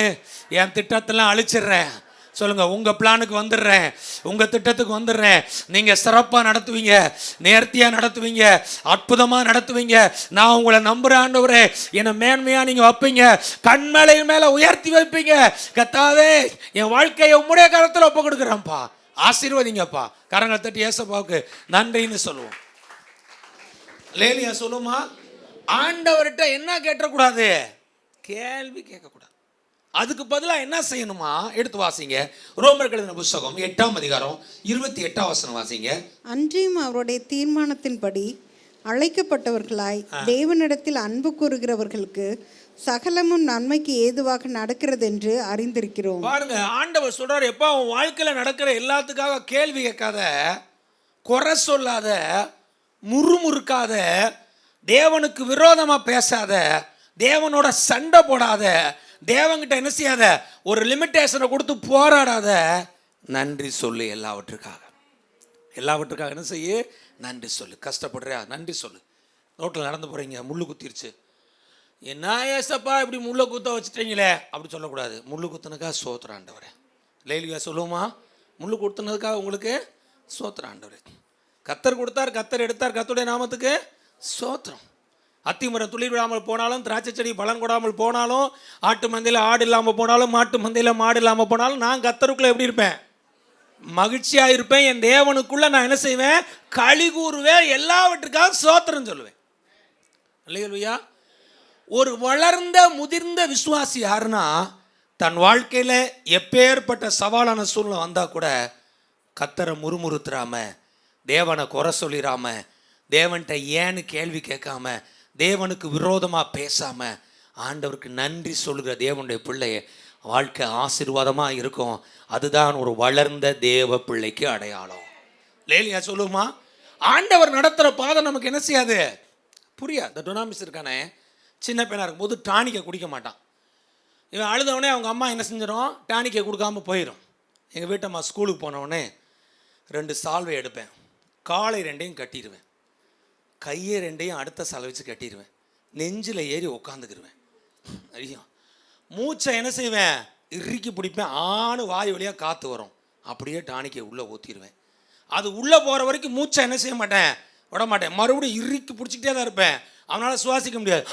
என் திட்டத்தெல்லாம் அழிச்சிடுறேன். சொல்லுங்க, உங்க பிளானுக்கு வந்துடுறேன், உங்க திட்டத்துக்கு வந்துடுறேன். நீங்க சிறப்பா நடத்துவீங்க, நேர்த்தியா நடத்துவீங்க, அற்புதமா நடத்துவீங்க. நான் உங்களை நம்புற ஆண்டவரே, என்னை மேன்மையா நீங்க வைப்பீங்க, கண்மலை மேல உயர்த்தி வைப்பீங்க. கர்த்தாவே, என் வாழ்க்கையை உம்முடைய கரத்துல ஒப்பு கொடுக்குறேன்ப்பா, ஆசீர்வதிங்கப்பா. கரங்களை தட்டி ஏசப்பாவுக்கு நன்றின்னு சொல்லுவோம். லேலியா சொல்லுமா? ஆண்டவர்கிட்ட என்ன கேட்டக்கூடாது? கேள்வி கேட்கக்கூடாது. அதுக்கு பதிலாக என்ன செய்யணுமா? எடுத்து வாசிங்க, ரோமர்கள் எழுதின புத்தகம் 8ஆம் அதிகாரம் 28ஆம் வசனம் வாசிங்க. அன்றியும் அவருடைய தீர்மானத்தின்படி அழைக்கப்பட்டவர்களாய் தேவனிடத்தில் அன்பு கூறுகிறவர்களுக்கு சகலமும் நன்மைக்கு ஏதுவாக நடக்கிறது என்று அறிந்திருக்கிறோம். பாருங்க, ஆண்டவர் சொல்றாரு, எப்பா உன் வாழ்க்கையில் நடக்கிற எல்லாத்துக்காக கேள்வி கேட்காத, குறை சொல்லாத, முறுமுறுக்காத, தேவனுக்கு விரோதமா பேசாத, தேவனோட சண்டை போடாத, தேவன்கிட்ட என்ன செய்யாத, ஒரு லிமிட்டேஷனை கொடுத்து போராடாத, நன்றி சொல்லு. எல்லாவற்றுக்காக என்ன செய்ய? நன்றி சொல்லு. கஷ்டப்படுறியா? நன்றி சொல்லு. ரோட்டில் நடந்து போறீங்க, முள்ளு குத்திருச்சு, என்ன ஏசப்பா இப்படி முள்ளை குத்த வச்சுட்டீங்களே, அப்படி சொல்லக்கூடாது. முள்ளு குத்துனதுக்காக சோத்திரம் ஆண்டவரே. லேலியா சொல்லுவோமா? முள்ளு குத்துனதுக்காக உங்களுக்கு சோத்திரம் ஆண்டவரே. கர்த்தர் கொடுத்தார், கர்த்தர் எடுத்தார், கர்த்தருடைய நாமத்துக்கு சோத்திரம். அத்திமரம் துளிர் விடாமல் போனாலும், திராட்சை செடி பலன் கொடாமல் போனாலும், ஆட்டு மந்தையில் ஆடு இல்லாமல் போனாலும், மாட்டு மந்தையில் மாடு இல்லாமல் போனாலும், நான் கர்த்தருக்குள்ள எப்படி இருப்பேன்? மகிழ்ச்சியாக இருப்பேன். என் தேவனுக்குள்ள நான் என்ன செய்வேன்? களி கூறுவேன். எல்லாவற்றுக்காக சோத்திரம் சொல்லுவேன். அல்லேலூயா. ஒரு வளர்ந்த முதிர்ந்த விசுவாசி யாருன்னா, தன் வாழ்க்கையில் எப்பேற்பட்ட சவாலான சூழ்நிலை வந்தால் கூட கர்த்தரை முறுமுறுத்துறாம, தேவனை குறை சொல்லிடாம, தேவன்கிட்ட ஏன்னு கேள்வி கேட்காம, தேவனுக்கு விரோதமாக பேசாமல், ஆண்டவருக்கு நன்றி சொல்லுகிற தேவனுடைய பிள்ளைய வாழ்க்கை ஆசீர்வாதமாக இருக்கும். அதுதான் ஒரு வளர்ந்த தேவ பிள்ளைக்கு அடையாளம். லேலியா சொல்லுமா? ஆண்டவர் நடத்துகிற பாதை நமக்கு என்ன செய்யாது? புரியாது. இந்த டொனாமிஸ் இருக்கானே, சின்ன பையனாக இருக்கும்போது டானிக்கை குடிக்க மாட்டான். இவன் அழுதவனே அவங்க அம்மா என்ன செஞ்சிடும்? டானிக்கை கொடுக்காம போயிடும். எங்கள் வீட்டம்மா ஸ்கூலுக்கு போனவொடனே 2 சால்வை எடுப்பேன், காலை 2ஐயும் கட்டிடுவேன், கையை 2ஐயும் அடுத்த சாலை வச்சு கட்டிடுவேன், நெஞ்சில் ஏறி உட்காந்துக்கிடுவேன். ஐயோ, மூச்சை என்ன செய்வேன்? இறுக்கி பிடிப்பேன். வாய் வழியாக காற்று வரும், அப்படியே டானிக்கை உள்ளே ஊற்றிடுவேன். அது உள்ளே போகிற வரைக்கும் மூச்சை என்ன செய்ய மாட்டேன்? விட மாட்டேன். மறுபடியும் இறுக்கி பிடிச்சிக்கிட்டே தான் இருப்பேன். அவனால் சுவாசிக்க முடியாது,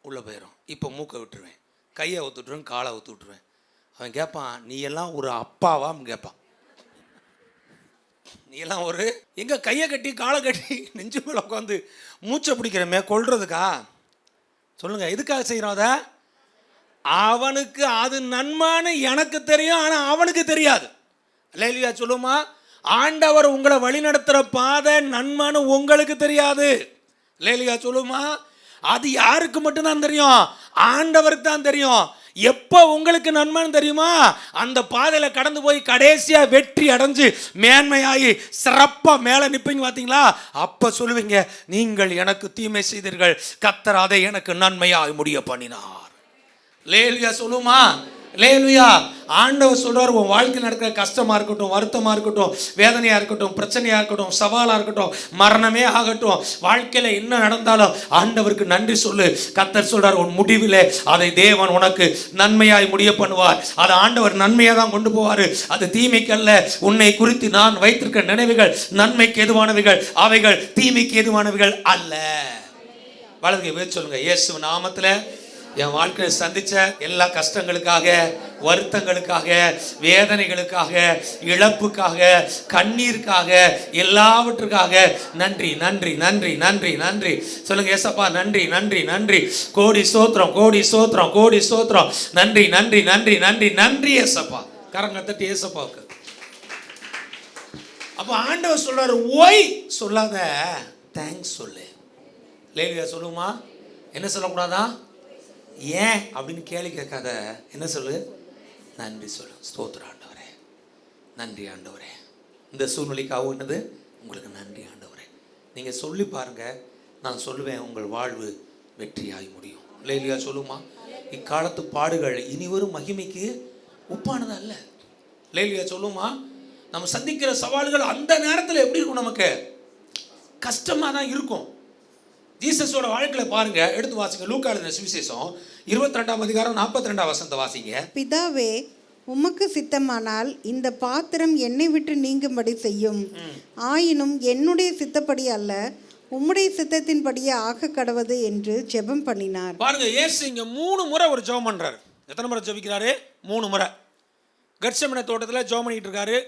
உள்ளே போயிடும். இப்போ மூக்கை விட்டுருவேன், கையை ஊற்றுட்டுருவேன், காலை ஊற்றி விட்டுருவேன். அவன் கேட்பான், நீ எல்லாம் ஒரு அப்பாவான்னு கேட்பான். நீ எல்லாம் ஒரு, எங்கே கையை கட்டி காலை கட்டி நெஞ்சு மேலே உட்காந்து மூச்சை பிடிக்கிறமே, கொள்றதுக்கா? சொல்லுங்க, எதுக்காக செய்கிறோம் அதை? அவனுக்கு அது நன்மைன்னு எனக்கு தெரியும், ஆனால் அவனுக்கு தெரியாது. அல்லேலூயா சொல்லுமா? ஆண்டவர் உங்களை வழி நடத்துகிற பாதை நன்மைன்னு உங்களுக்கு தெரியாது. அல்லேலூயா சொல்லுமா? அது யாருக்கு மட்டும்தான் தெரியும்? ஆண்டவருக்கு தான் தெரியும். எப்போ உங்களுக்கு நன்மைன்னு தெரியுமா? அந்த பாதையில் கடந்து போய் கடைசியாக வெற்றி அடைஞ்சு மேன்மையாகி சிறப்பாக மேலே நிற்பீங்க பார்த்தீங்களா? அப்போ சொல்லுவீங்க, நீங்கள் எனக்கு தீமை செய்தீர்கள், கர்த்தர் அதை எனக்கு நன்மையாக முடிய பண்ணினார். லேலுயா சொல்லுமா? லேலுயா. ஆண்டவர் சொல்றார், உன் வாழ்க்கையில் நடக்கிற கஷ்டமாக இருக்கட்டும், வருத்தமாக இருக்கட்டும், வேதனையாக இருக்கட்டும், பிரச்சனையாக இருக்கட்டும், சவாலாக இருக்கட்டும், மரணமே ஆகட்டும், வாழ்க்கையில் என்ன நடந்தாலும் ஆண்டவருக்கு நன்றி சொல்லு. கர்த்தர் சொல்றார், உன் முடிவில் அதை தேவன் உனக்கு நன்மையாய் முடிய பண்ணுவார். அதை ஆண்டவர் நன்மையாக தான் கொண்டு போவார். அது தீமைக்கல்ல. உன்னை குறித்து நான் வைத்திருக்கிற நினைவுகள் நன்மைக்கு எதுவானவைகள், அவைகள் தீமைக்கு எதுவானவைகள் அல்ல. வலதுகை வேறு சொல்லுங்க, இயேசு நாமத்தில் என் வாழ்க்கையில் சந்தித்த எல்லா கஷ்டங்களுக்காக, வருத்தங்களுக்காக, வேதனைகளுக்காக, இழப்புக்காக, கண்ணீருக்காக, எல்லாவற்றுக்காக நன்றி நன்றி நன்றி நன்றி நன்றி சொல்லுங்க. ஏசப்பா நன்றி நன்றி நன்றி, கோடி சோத்திரம் கோடி சோத்திரம் கோடி சோத்திரம், நன்றி நன்றி நன்றி நன்றி நன்றி ஏசப்பா. கரங்க தட்டி ஏசப்பாவுக்கு. அப்போ ஆண்டவர் சொல்றாரு, ஒய் சொல்லாத, தேங்க்ஸ் சொல்லு. லேலுயா சொல்லுமா? என்ன சொல்லக்கூடாதா? ஏன் அப்படின்னு கேள்வி கேட்காத. என்ன சொல்லு? நன்றி சொல்லு. ஸ்தோத்திரம் ஆண்டவரே, நன்றி ஆண்டவரே, இந்த சூழ்நிலைக்காக என்னது உங்களுக்கு நன்றி ஆண்டவரே. நீங்கள் சொல்லி பாருங்க, நான் சொல்லுவேன் உங்கள் வாழ்வு வெற்றியாகி முடியும். லேலுயா சொல்லுமா? இக்காலத்து பாடுகள் இனி வரும் மகிமைக்கு ஒப்பானது அல்ல. லேலுயா சொல்லுமா? நம்ம சந்திக்கிற சவால்கள் அந்த நேரத்தில் எப்படி இருக்கும்? நமக்கு கஷ்டமாக தான் இருக்கும். ஜீசஸோட வாழ்க்கையில பாருங்க, எடுத்து வாசிங்க. லூக்கா எழுதின சுவிசேஷம் 22ஆம் அதிகாரம் 42ஆம் வசனத்தை வாசிங்க. பிதாவே, உமக்கு சித்தமானால் இந்த பாத்திரம் என்னை விட்டு நீங்கும்படி செய்யும். ஆயினும் என்னுடைய சித்தப்படி அல்ல, உம்முடைய சித்தத்தின்படியே ஆக கடவது என்று ஜெபம் பண்ணினார். பாருங்க, இயேசு இங்க 3 முறை ஒரு ஜெபம் பண்றாரு. எத்தனை முறை ஜெபிக்கிறாரு? 3 முறை. கெத்செமனே தோட்டத்தில் ஜெபம் பண்ணிட்டு இருக்காரு.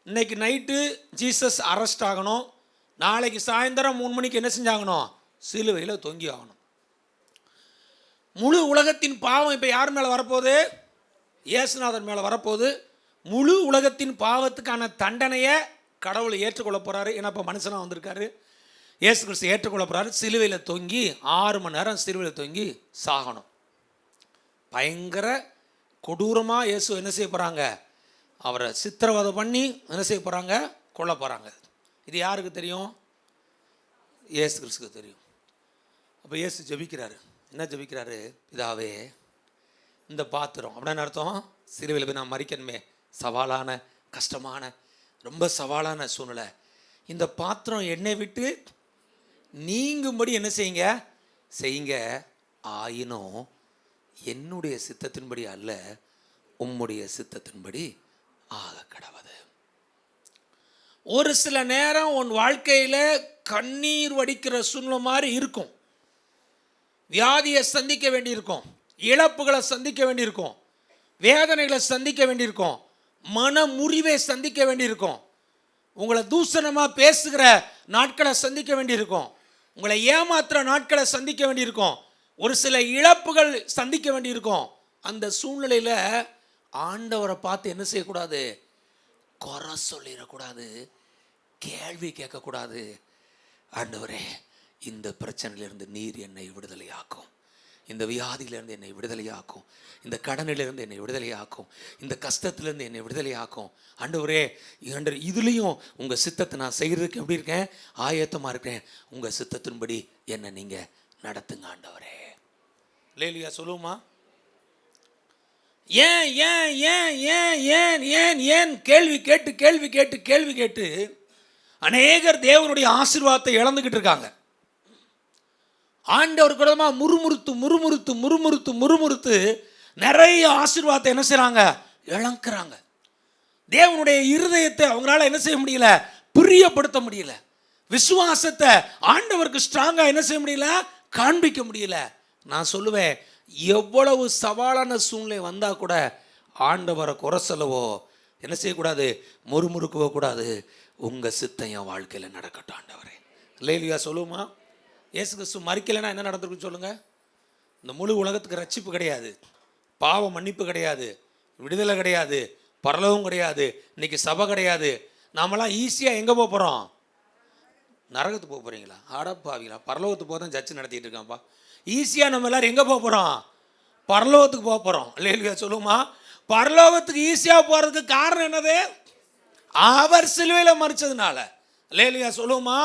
இன்னைக்கு நைட்டு ஜீசஸ் அரெஸ்ட் ஆகணும். நாளைக்கு சாயந்தரம் 3 மணிக்கு என்ன செஞ்சாகணும்? சிலுவையில் தொங்கி ஆகணும். முழு உலகத்தின் பாவம் இப்போ யார் மேலே வரப்போகுது? இயேசுநாதர் மேலே வரப்போகுது. முழு உலகத்தின் பாவத்துக்கான தண்டனையை கடவுளை ஏற்றுக்கொள்ள போகிறாரு. ஏன்னா இப்போ மனுஷனாக வந்திருக்காரு. இயேசு கிறிஸ்து ஏற்றுக்கொள்ள போகிறாரு. சிலுவையில் தொங்கி 6 மணி நேரம் சிலுவையில் தொங்கி சாகணும். பயங்கர கொடூரமாக இயேசு என்ன செய்ய போகிறாங்க? அவரை சித்திரவதை பண்ணி என்ன செய்ய போகிறாங்க? கொல்ல போகிறாங்க. இது யாருக்கு தெரியும்? இயேசு கிறிஸ்துக்கு தெரியும். அப்போ இயேசு ஜெபிக்கிறாரு. என்ன ஜெபிக்கிறாரு? பிதாவே, இந்த பாத்திரம் அப்படின்னு அர்த்தம், சிலுவையில் போய் நான் மறிக்கணுமே, சவாலான கஷ்டமான ரொம்ப சவாலான சூழ்நிலை, இந்த பாத்திரம் என்னை விட்டு நீங்கும்படி என்ன செய்யுங்க? செய்யுங்க. ஆயினும் என்னுடைய சித்தத்தின்படி அல்ல, உம்முடைய சித்தத்தின்படி ஆக கடவது. ஒரு சில நேரம் உன் வாழ்க்கையில் கண்ணீர் வடிக்கிற சூழ்நிலை மாதிரி இருக்கும். வியாதியை சந்திக்க வேண்டியிருக்கும், இழப்புகளை சந்திக்க வேண்டியிருக்கும், வேதனைகளை சந்திக்க வேண்டியிருக்கும், மன முறிவை சந்திக்க வேண்டியிருக்கும், உங்களை தூசணமாக பேசுகிற நாட்களை சந்திக்க வேண்டியிருக்கும், உங்களை ஏமாத்துற நாட்களை சந்திக்க வேண்டியிருக்கும், ஒரு சில இழப்புகள் சந்திக்க வேண்டியிருக்கும். அந்த சூழ்நிலையில் ஆண்டவரை பார்த்து என்ன செய்யக்கூடாது? குறை சொல்லிடக்கூடாது, கேள்வி கேட்கக்கூடாது. ஆண்டவரே, இந்த பிரச்சனையிலிருந்து நீர் என்னை விடுதலையாக்கும், இந்த வியாதியிலிருந்து என்னை விடுதலையாக்கும், இந்த கடனிலிருந்து என்னை விடுதலையாக்கும், இந்த கஷ்டத்திலேருந்து என்னை விடுதலையாக்கும். ஆண்டவரே, இதுலேயும் உங்கள் சித்தத்தை நான் செய்கிறதுக்கு எப்படி இருக்கேன்? ஆயத்தமாக இருக்கேன். உங்கள் சித்தத்தின்படி என்னை நீங்கள் நடத்துங்க ஆண்டவரே. லேலுயா சொல்லுமா? ஏன் ஏன் ஏன் ஏன் ஏன் ஏன் ஏன் கேள்வி கேட்டு கேள்வி கேட்டு கேள்வி கேட்டு அநேகர் தேவனுடைய ஆசீர்வாதத்தை இழந்துக்கிட்டு இருக்காங்க. ஆண்டவர் கூடமா முறுமுறுத்து முறுமுறுத்து முறுமுறுத்து முறுமுறுத்து நிறைய ஆசீர்வாதத்தை என்ன செய்கிறாங்க? இழக்கிறாங்க. தேவனுடைய இருதயத்தை அவங்களால என்ன செய்ய முடியல? பிரியப்படுத்த முடியல. விசுவாசத்தை ஆண்டவருக்கு ஸ்ட்ராங்காக என்ன செய்ய முடியல? காண்பிக்க முடியல. நான் சொல்லுவேன், எவ்வளவு சவாலான சூழ்நிலை வந்தால் கூட ஆண்டவரை குறை சொல்லவோ என்ன செய்யக்கூடாது? முறுமுறுக்கவோ கூடாது. உங்கள் சித்தம் என் வாழ்க்கையில் நடக்கட்டும் ஆண்டவரே. லேலுயா சொல்லுமா? இயேசு கிறிஸ்து மறிக்கலைன்னா என்ன நடந்திருக்குன்னு சொல்லுங்கள்? இந்த முழு உலகத்துக்கு ரட்சிப்பு கிடையாது, பாவ மன்னிப்பு கிடையாது, விடுதலை கிடையாது, பரலோகம் கிடையாது, இன்னைக்கு சபை கிடையாது. நாமெல்லாம் ஈஸியாக எங்கே போக போகிறோம்? நரகத்துக்கு போக போகிறீங்களா? அடப்பாவீங்களா? பரலோகத்துக்கு போக தான் ஜட்ஜு நடத்திட்டு இருக்கான்ப்பா. ஈஸியாக நம்ம எல்லோரும் எங்கே போக போகிறோம்? பரலோகத்துக்கு போக போகிறோம். லேலுயா சொல்லுமா? பரலோகத்துக்கு ஈஸியாக போகிறதுக்கு காரணம் என்னது? அவர் சிலுவையில் மறிச்சதுனால. லேலுயா சொல்லுமா?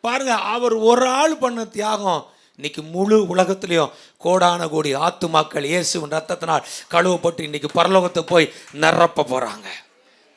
பாருங்க, அவர் ஒரு ஆள் பண்ண தியாகம் இன்னைக்கு முழு உலகத்திலையும் கோடான கோடி ஆத்துமாக்கள் இயேசுவின் ரத்தத்தினால் கழுவப்பட்டு இன்னைக்கு பரலோகத்தை போய் நிரப்ப போகிறாங்க.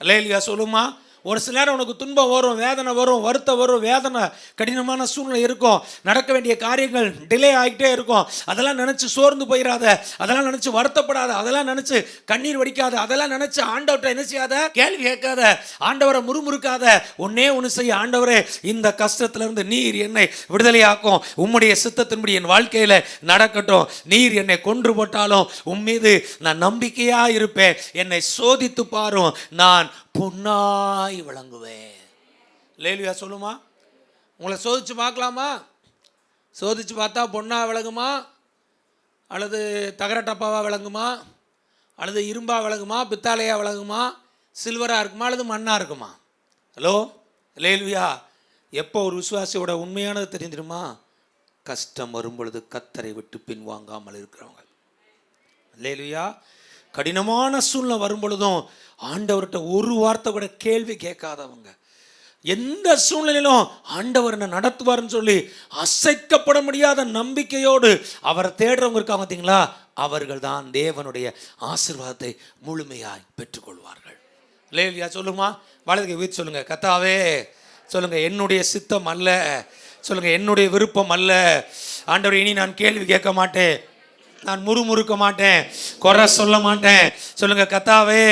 லேலுயா சொல்லுமா? ஒரு சில நேரம் உனக்கு துன்பம் வரும், வேதனை வரும், வருத்தம் வரும், வேதனை கடினமான சூழ்நிலை இருக்கும், நடக்க வேண்டிய காரியங்கள் டிலே ஆகிட்டே இருக்கும். அதெல்லாம் நினச்சி சோர்ந்து போயிடாத, அதெல்லாம் நினச்சி வருத்தப்படாத, அதெல்லாம் நினச்சி கண்ணீர் வடிக்காத, அதெல்லாம் நினச்சி ஆண்டவர்கிட்ட என்ன செய்யாத? கேள்வி கேட்காத, ஆண்டவரை முறுமுறுக்காத. ஒன்னே ஒன்று செய்ய, ஆண்டவரே, இந்த கஷ்டத்திலிருந்து நீர் என்னை விடுதலையாக்கும், உம்முடைய சித்தத்தின்படி என் வாழ்க்கையில் நடக்கட்டும். நீர் என்னை கொன்று போட்டாலும் உன் மீது நான் நம்பிக்கையாக இருப்பேன். என்னை சோதித்து பாரும், நான் பொன்னாய் விளங்குவேன். லேலுயா சொல்லுமா? உங்களை சோதிச்சு பார்க்கலாமா? சோதிச்சு பார்த்தா பொன்னா விளங்குமா, அல்லது தகர டப்பாவாக விளங்குமா, அல்லது இரும்பாக விளங்குமா, பித்தாளையாக விளங்குமா, சில்வராக இருக்குமா, அல்லது மண்ணாக இருக்குமா? ஹலோ லேலுயா, எப்போ ஒரு விசுவாசியோட உண்மையானது தெரிஞ்சிருமா? கஷ்டம் வரும் பொழுது கர்த்தரை விட்டு பின்வாங்காமல் இருக்கிறவங்க. அல்லேலூயா. கடினமான சூழ்நிலை வரும் பொழுதும் ஆண்டவர்கிட்ட ஒரு வார்த்தை கூட கேள்வி கேட்காதவங்க, எந்த சூழ்நிலையிலும் ஆண்டவர் என்ன நடத்துவார்னு சொல்லி அசைக்கப்பட முடியாத நம்பிக்கையோடு அவரை தேடுறவங்க இருக்காங்க பார்த்தீங்களா, அவர்கள் தான் தேவனுடைய ஆசீர்வாதத்தை முழுமையாய் பெற்றுக்கொள்வார்கள். அல்லேலூயா. சொல்லுமா, வலதுகை வீச்சு சொல்லுங்க, கர்த்தாவே சொல்லுங்க, என்னுடைய சித்தம் அல்ல, சொல்லுங்க, என்னுடைய விருப்பம் அல்ல ஆண்டவர், இனி நான் கேள்வி கேட்க மாட்டேன், நான் முறுமுறுக்க மாட்டேன், குறை சொல்ல மாட்டேன். சொல்லுங்க, கர்த்தாவே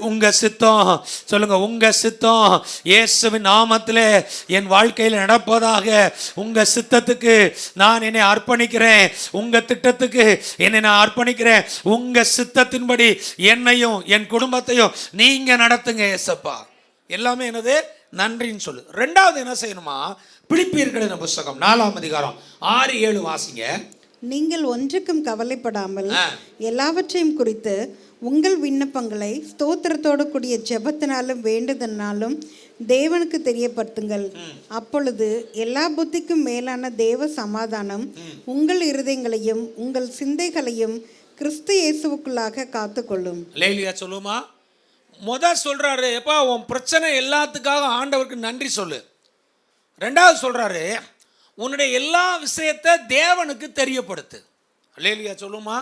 உங்க சித்தம், சொல்லுங்க உங்க சித்தம் இயேசுவின் நாமத்திலே என் வாழ்க்கையில் நடப்பதாக. உங்க சித்தத்துக்கு நான் என்னை அர்ப்பணிக்கிறேன், உங்க திட்டத்துக்கு என்னை நான் அர்ப்பணிக்கிறேன். உங்க சித்தத்தின்படி என்னையும் என் குடும்பத்தையும் நீங்க நடத்துங்க ஏசப்பா. எல்லாமே என்னது, நன்றின்னு சொல்லு. ரெண்டாவது என்ன செய்யணுமா, பிலிப்பியர்களின் புத்தகம் 4ஆம் அதிகாரம் 6-7 வாசிங்க. நீங்கள் ஒன்றுக்கும் கவலைப்படாமல் எல்லாவற்றையும் குறித்து உங்கள் விண்ணப்பங்களை ஸ்தோத்திரத்தோடு கூடிய ஜெபத்தினாலும் வேண்டுதனாலும் தேவனுக்கு தெரியப்படுத்துங்கள். அப்பொழுது எல்லா புத்திக்கும் மேலான தேவ சமாதானம் உங்கள் இருதயங்களையும் உங்கள் சிந்தைகளையும் கிறிஸ்து இயேசுவுக்குள்ளாக காத்துக்கொள்ளும். அல்லேலூயா. சொல்லுமா, சொல்றாரு, எப்பா உன் பிரச்சனை எல்லாத்துக்காக ஆண்டவருக்கு நன்றி சொல்லு. ரெண்டாவது சொல்றாரு, உன்னுடைய எல்லா விஷயத்தை தேவனுக்கு தெரியப்படுத்து. அல்லேலூயா. சொல்லுமா,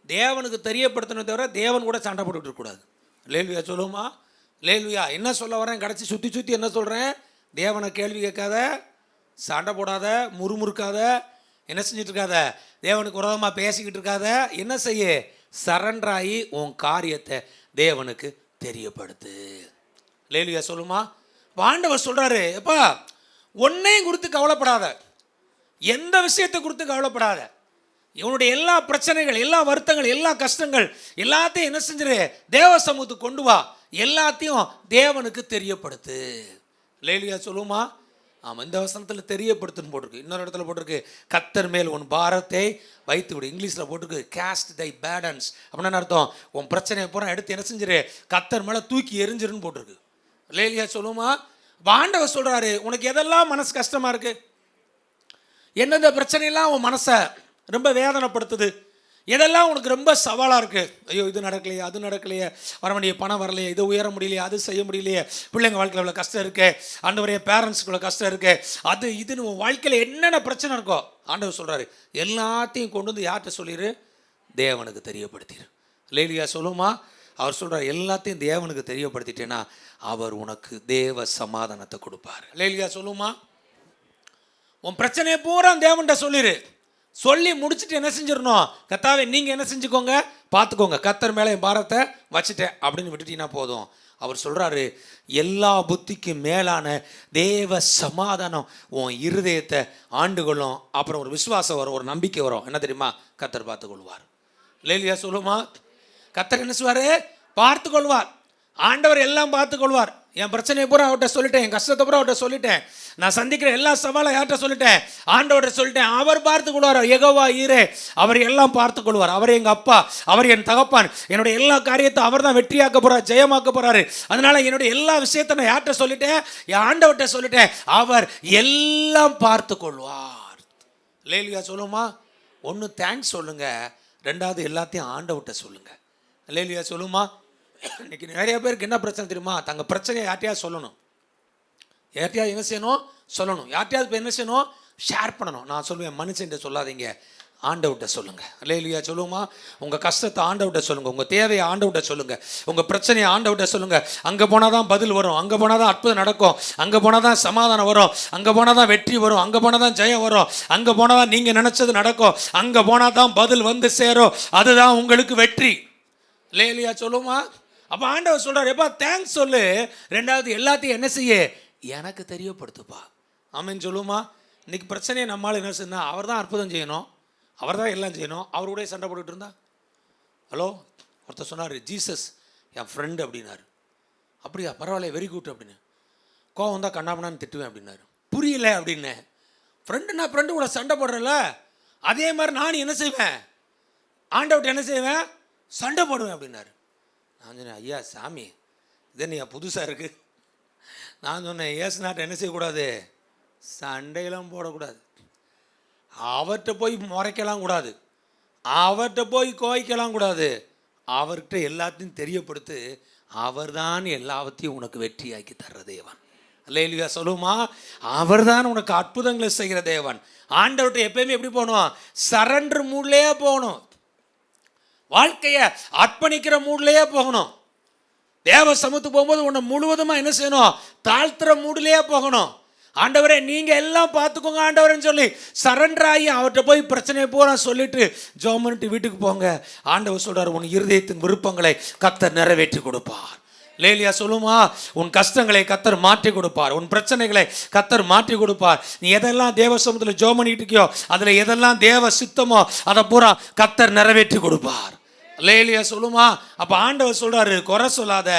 தேவனுக்கு தெரியப்படுத்தணும் தவிர தேவன் கூட சண்டை போட்டுட்டு இருக்கக்கூடாது. அல்லேலூயா. சொல்லுமா, அல்லேலூயா. என்ன சொல்ல வரேன், கடைசி சுற்றி என்ன சொல்கிறேன், தேவனை கேள்வி கேட்காத, சண்டை போடாத, முறுமுறுக்காத, என்ன செஞ்சுட்டு இருக்காத, தேவனுக்கு விரோதமாக பேசிக்கிட்டு இருக்காத, என்ன செய்ய, சரண்டராகி உன் காரியத்தை தேவனுக்கு தெரியப்படுத்து. அல்லேலூயா. சொல்லுமா, ஆண்டவர் சொல்கிறாரு, எப்பா ஒன்னையும் குறித்து கவலைப்படாத, எந்த விஷயத்தை குறித்து கவலைப்படாத, இவனுடைய எல்லா பிரச்சனைகள், எல்லா வருத்தங்கள், எல்லா கஷ்டங்கள் எல்லாத்தையும் என்ன செஞ்சிரு, தேவ சமூகத்துக்கு கொண்டு வா, எல்லாத்தையும் தேவனுக்கு தெரியப்படுத்து. அல்லேலூயா. சொல்லுமா, ஆமாம், இந்த வசனத்தில் தெரியப்படுத்துன்னு போட்டிருக்கு. இன்னொரு இடத்துல போட்டிருக்கு, கர்த்தர் மேல் உன் பாரத்தை வைத்து விடு. இங்கிலீஷில் போட்டிருக்கு கேஸ்ட் தை பேர்டன்ஸ். அப்படின்னா அர்த்தம், உன் பிரச்சனையை பூரா எடுத்து என்ன செஞ்சிரு, கர்த்தர் மேலே தூக்கி எரிஞ்சிருன்னு போட்டிருக்கு. அல்லேலூயா. சொல்லுமா, ஆண்டவர் சொல்கிறாரு, உனக்கு எதெல்லாம் மனசு கஷ்டமாக இருக்குது, எந்தெந்த பிரச்சனையெல்லாம் உன் மனசை ரொம்ப வேதனைப்படுத்துது, எதெல்லாம் உனக்கு ரொம்ப சவாலாக இருக்குது, ஐயோ இது நடக்கலையே, அது நடக்கலையே, வர வேண்டிய பணம் வரலையே, இது உயர முடியலையே, அது செய்ய முடியலையே, பிள்ளைங்க வாழ்க்கையில் இவ்வளோ கஷ்டம் இருக்கு, ஆண்டவரைய பேரண்ட்ஸுக்கு இவ்வளோ கஷ்டம் இருக்குது, அது இதுன்னு உன் வாழ்க்கையில் என்னென்ன பிரச்சனை இருக்கோ ஆண்டவர் சொல்கிறாரு, எல்லாத்தையும் கொண்டு வந்து யார்கிட்ட சொல்லிடு, தேவனுக்கு தெரியப்படுத்திடு. அல்லேலூயா. சொல்லுமா, அவர் சொல்கிறார், எல்லாத்தையும் தேவனுக்கு தெரியப்படுத்திட்டேன்னா அவர் உனக்கு தேவ சமாதானத்தை கொடுப்பார். அல்லேலூயா. சொல்லுமா, உன் பிரச்சனையை பூரா தேவன்கிட்ட சொல்லிடு. சொல்லி முடிச்சுட்டு என்ன செஞ்சிடணும், கர்த்தாவே நீங்கள் என்ன செஞ்சுக்கோங்க, பார்த்துக்கோங்க, கர்த்தர் மேலே என் பாரத்தை வச்சுட்டேன் அப்படின்னு விட்டுட்டீங்கன்னா போதும். அவர் சொல்கிறாரு, எல்லா புத்திக்கும் மேலான தேவ சமாதானம் உன் இருதயத்தை ஆண்டுகளும். அப்புறம் ஒரு விசுவாசம் வரும், ஒரு நம்பிக்கை வரும். என்ன தெரியுமா, கர்த்தர் பார்த்துக்கொள்வார். அல்லேலூயா. சொல்லுமா, கர்த்தர் என்ன செய்வார், பார்த்துக்கொள்வார். ஆண்டவர் எல்லாம் பார்த்துக்கொள்வார். என் பிரச்சனையை பூரா அவர்கிட்ட சொல்லிட்டேன், என் கஷ்டத்தை பூரா அவர்கிட்ட சொல்லிட்டேன், நான் சந்திக்கிற எல்லா சவாலை யார்கிட்ட சொல்லிட்டேன், ஆண்டவர்கிட்ட சொல்லிட்டேன். அவர் பார்த்துக்கொள்வார். யெகோவா ஈரே, அவர் எல்லாம் பார்த்துக்கொள்வார். அவர் எங்கள் அப்பா, அவர் என் தகப்பான். என்னுடைய எல்லா காரியத்தை அவர் தான் வெற்றியாக்க போகிறார், ஜெயமாக்க போகிறாரு. அதனால என்னுடைய எல்லா விஷயத்தை நான் யார்கிட்ட சொல்லிட்டேன், என் ஆண்டவர்கிட்ட சொல்லிட்டேன். அவர் எல்லாம் பார்த்துக்கொள்வார். அல்லேலூயா. சொல்லுமா, ஒன்று தேங்க்ஸ் சொல்லுங்க, ரெண்டாவது எல்லாத்தையும் ஆண்டவர்கிட்ட சொல்லுங்க. அல்லேலூயா. சொல்லுமா, இன்னைக்கு நிறைய பேருக்கு என்ன பிரச்சனை தெரியுமா, தங்கள் பிரச்சனையை யார்ட்டையாவது சொல்லணும், யார்ட்டையாவது என்ன செய்யணும், சொல்லணும், யார்ட்டையாவது இப்போ என்ன செய்யணும், ஷேர் பண்ணணும். நான் சொல்லுவேன், மனுஷன்கிட்ட சொல்லாதீங்க, ஆண்டவர்கிட்ட சொல்லுங்கள். அல்லேலூயா. சொல்லுமா, உங்கள் கஷ்டத்தை ஆண்டவர்கிட்ட சொல்லுங்கள், உங்கள் தேவையை ஆண்டவர்கிட்ட சொல்லுங்கள், உங்கள் பிரச்சனையை ஆண்டவர்கிட்ட சொல்லுங்கள். அங்கே போனால் தான் பதில் வரும், அங்கே போனால் தான் அற்புதம் நடக்கும், அங்கே போனால் தான் சமாதானம் வரும், அங்கே போனால் தான் வெற்றி வரும், அங்கே போனால் தான் ஜெயம் வரும், அங்கே போனால் தான் நீங்கள் நினச்சது நடக்கும், அங்கே போனால் தான் பதில் வந்து சேரும், அதுதான் உங்களுக்கு வெற்றி. அல்லேலூயா. சொல்லுமா, அப்போ ஆண்டவர் சொல்கிறார், எப்பா தேங்க்ஸ் சொல்லு, ரெண்டாவது எல்லாத்தையும் என்ன செய்ய, எனக்கு தெரியப்படுத்துப்பா. ஆமேன்னு. சொல்லுமா, இன்னைக்கு பிரச்சனையை நம்மளால் என்ன செய்யணும், அவர் தான் அற்புதம் செய்யணும், அவர் தான் எல்லாம் செய்யணும். அவருடைய சண்டை போட்டுக்கிட்டு இருந்தா, ஹலோ, ஒருத்தர் சொன்னார், ஜீசஸ் என் ஃப்ரெண்டு அப்படின்னாரு. அப்படியா, பரவாயில்ல, வெரி குட் அப்படின்னு. கோவம் தான் கண்ணாமண்ணான்னு திட்டுவேன் அப்படின்னாரு. புரியல அப்படின்னு. ஃப்ரெண்டு, நான் ஃப்ரெண்டு கூட சண்டை போடுறேன்ல, அதே மாதிரி நான் என்ன செய்வேன், ஆண்டவர்கிட்ட என்ன செய்வேன், சண்டை போடுவேன் அப்படின்னாரு. நான் சொன்னேன், ஐயா சாமி, இது நீ புதுசாக இருக்குது. நான் சொன்னேன், ஏசுநாட்டை என்ன செய்யக்கூடாது, சண்டையெல்லாம் போடக்கூடாது. அவர்கிட்ட போய் முறைக்கலாம் கூடாது, அவர்கிட்ட போய் கோய்க்கலாம் கூடாது. அவர்கிட்ட எல்லாத்தையும் தெரியப்படுத்து. அவர்தான் எல்லாவற்றையும் உனக்கு வெற்றியாக்கி தர்ற தேவன். அல்லேலூயா சொல்லுமா. அவர்தான் உனக்கு அற்புதங்களை செய்கிற தேவன். ஆண்டவர்கிட்ட எப்பயுமே எப்படி போகணும்? சரண்டர் மூட்லேயே போகணும். வாழ்க்கையை அர்ப்பணிக்கிற மூட்லேயே போகணும். தேவ சமூகத்துக்கு போகும்போது உன்னை முழுவதுமாக என்ன செய்யணும்? தாழ்த்துற மூடிலேயே போகணும். ஆண்டவரே நீங்கள் எல்லாம் பார்த்துக்கோங்க ஆண்டவரேன்னு சொல்லி சரண்டர் ஆகி அவர்கிட்ட போய் பிரச்சனையை பூரா சொல்லிட்டு ஜெபம் பண்ணிட்டு வீட்டுக்கு போங்க. ஆண்டவர் சொல்கிறார், உன் இருதயத்தின் விருப்பங்களை கர்த்தர் நிறைவேற்றி கொடுப்பார். லேலியா சொல்லுமா, உன் கஷ்டங்களை கர்த்தர் மாற்றி கொடுப்பார், உன் பிரச்சனைகளை கர்த்தர் மாற்றி கொடுப்பார். நீ எதெல்லாம் தேவ சமூகத்தில் ஜெபம் பண்ணிட்டு இருக்கியோ, அதில் எதெல்லாம் தேவ சித்தமோ அதை பூரா கர்த்தர் நிறைவேற்றி கொடுப்பார். லேலியா சொல்லுமா. அப்போ ஆண்டவர் சொல்கிறாரு, குறை சொல்லாத,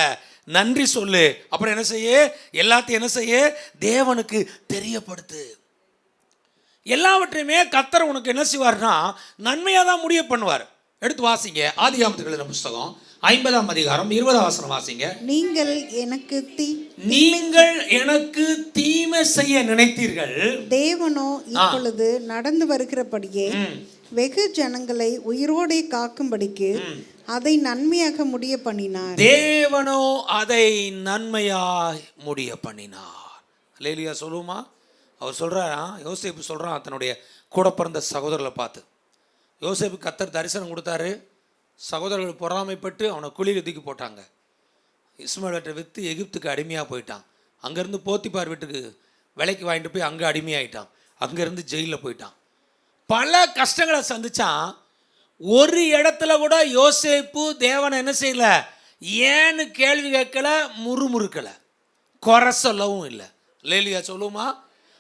நன்றி சொல்லு. அப்புறம் என்ன செய்ய? எல்லாத்தையும் என்ன செய்ய? தேவனுக்கு தெரியப்படுத்து. எல்லாவற்றையுமே கர்த்தர் உனக்கு என்ன செய்வார்னா நன்மையாக தான் முடிய பண்ணுவார். எடுத்து வாசிங்க ஆதியாகமத்தில் எழுதின புஸ்தகம் 50ஆம் அதிகாரம் 20ஆம் வசனம் வாசிங்க. நீங்கள் எனக்கு தீமை செய்ய நினைத்தீர்கள், தேவனோ இப்பொழுது நடந்து வருகிறபடியே வெகு ஜனங்களை உயிரோடே காக்கும்படிக்கு அதை நன்மையாக முடிய பண்ணினார். தேவனோ அதை நன்மையாய் முடிய பண்ணினார். அல்லேலூயா சொல்லுமா. அவர் சொல்கிறாரா, யோசேப்பு சொல்கிறான் தன்னுடைய கூட பிறந்த சகோதரர்களை பார்த்து. யோசேப்பு கர்த்தர் தரிசனம் கொடுத்தாரு. சகோதரர்கள் பொறாமைப்பட்டு அவனை குழியில் தூக்கி போட்டாங்க. இஸ்மாயிலை விற்று எகிப்துக்கு அடிமையாக போயிட்டான். அங்கேருந்து போத்திபார் வீட்டுக்கு விலைக்கு வாங்கிட்டு போய் அங்கே அடிமையாயிட்டான். அங்கேருந்து ஜெயிலில் போயிட்டான். பல கஷ்டங்களை சந்திச்சான். ஒரு இடத்துல கூட யோசேப்பு தேவனை என்ன செய்யல, ஏன்னு கேள்வி கேட்கல, முறுமுறுக்கலை, குறை சொல்லவும் இல்லை. லேலியா சொல்லுமா.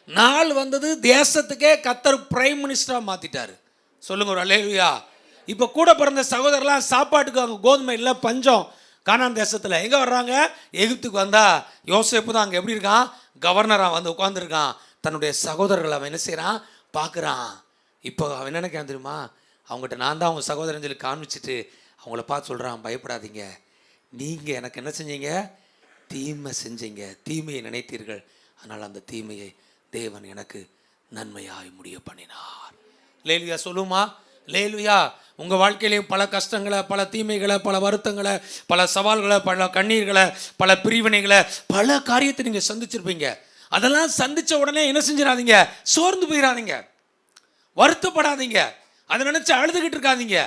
நாள் வந்தது, தேசத்துக்கே கர்த்தர் பிரைம் மினிஸ்டராக மாற்றிட்டாரு. சொல்லுங்க ஒரு அல்லேலூயா. இப்போ கூட பிறந்த சகோதரர்லாம் சாப்பாட்டுக்கு அங்கே கோதுமை இல்லை, பஞ்சம். கானான் தேசத்தில் எங்கே வர்றாங்க? எகிப்துக்கு வந்தால் யோசேப்பு தான் அங்கே எப்படி இருக்கான்? கவர்னராக வந்து உட்காந்துருக்கான். தன்னுடைய சகோதரர்களை அவன் என்ன செய்கிறான்? பார்க்குறான். இப்போ அவன் என்ன நினைக்கிறான் தெரியுமா? அவங்ககிட்ட நான் தான் அவங்க சகோதரன் சொல்லி காமிச்சிட்டு அவங்கள பார்த்து சொல்கிறான், பயப்படாதீங்க, நீங்கள் எனக்கு என்ன செஞ்சீங்க? தீமை செஞ்சீங்க, தீமையை நினைத்தீர்கள், அதனால் அந்த தீமையை தேவன் எனக்கு நன்மையாய் முடிய பண்ணினார். லேலுயா சொல்லுமா. லேலுயா. உங்கள் வாழ்க்கையிலேயும் பல கஷ்டங்களை, பல தீமைகளை, பல வருத்தங்களை, பல சவால்களை, பல கண்ணீர்களை, பல பிரிவினைகளை, பல காரியத்தை நீங்கள் சந்திச்சிருப்பீங்க. அதெல்லாம் சந்தித்த உடனே என்ன செஞ்சிடாதீங்க? சோர்ந்து போயிடாதீங்க, வருத்தப்படாதீங்க, அதை நினச்சி அழுதுகிட்டு இருக்காதீங்க,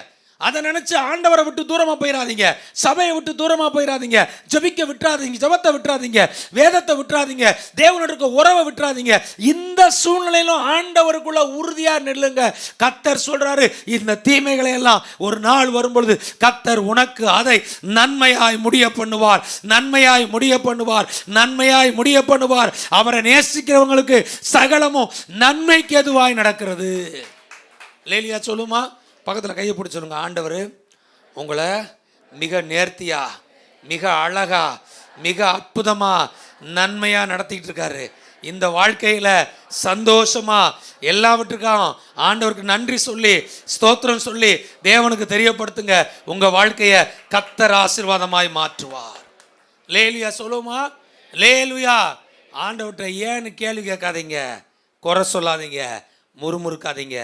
அதை நினச்சி ஆண்டவரை விட்டு தூரமாக போயிடாதீங்க, சபையை விட்டு தூரமாக போயிடாதீங்க, ஜபிக்க விட்டுறாதீங்க, ஜபத்தை விட்டுறாதீங்க, வேதத்தை விட்டுறாதீங்க, தேவனோட இருக்க உறவை விட்டுறாதீங்க. இந்த சூழ்நிலையிலும் ஆண்டவருக்குள்ள உறுதியாக நில்லுங்க. கர்த்தர் சொல்றாரு, இந்த தீமைகளை எல்லாம் ஒரு நாள் வரும்பொழுது கர்த்தர் உனக்கு அதை நன்மையாய் முடிய பண்ணுவார், நன்மையாய் முடிய பண்ணுவார், நன்மையாய் முடிய பண்ணுவார். அவரை நேசிக்கிறவங்களுக்கு சகலமும் நன்மைக்கு எதுவாய் நடக்கிறது. லேலியா சொல்லுமா. பக்கத்தில் கையை பிடிச்சி சொல்லுங்க, ஆண்டவர் உங்களை மிக நேர்த்தியா, மிக அழகா, மிக அற்புதமா, நன்மையா நடத்திட்டு இருக்காரு. இந்த வாழ்க்கையில சந்தோஷமா எல்லாவற்றுக்கும் ஆண்டவருக்கு நன்றி சொல்லி ஸ்தோத்திரம் சொல்லி தேவனுக்கு தெரியப்படுத்துங்க. உங்க வாழ்க்கையை கர்த்தர் ஆசீர்வாதமாய் மாற்றுவார். லேலுயா சொல்லுமா. லேலுயா. ஆண்டவர்கிட்ட ஏன்னு கேள்வி கேட்காதீங்க, குறை சொல்லாதீங்க, முறுமுறுக்காதீங்க,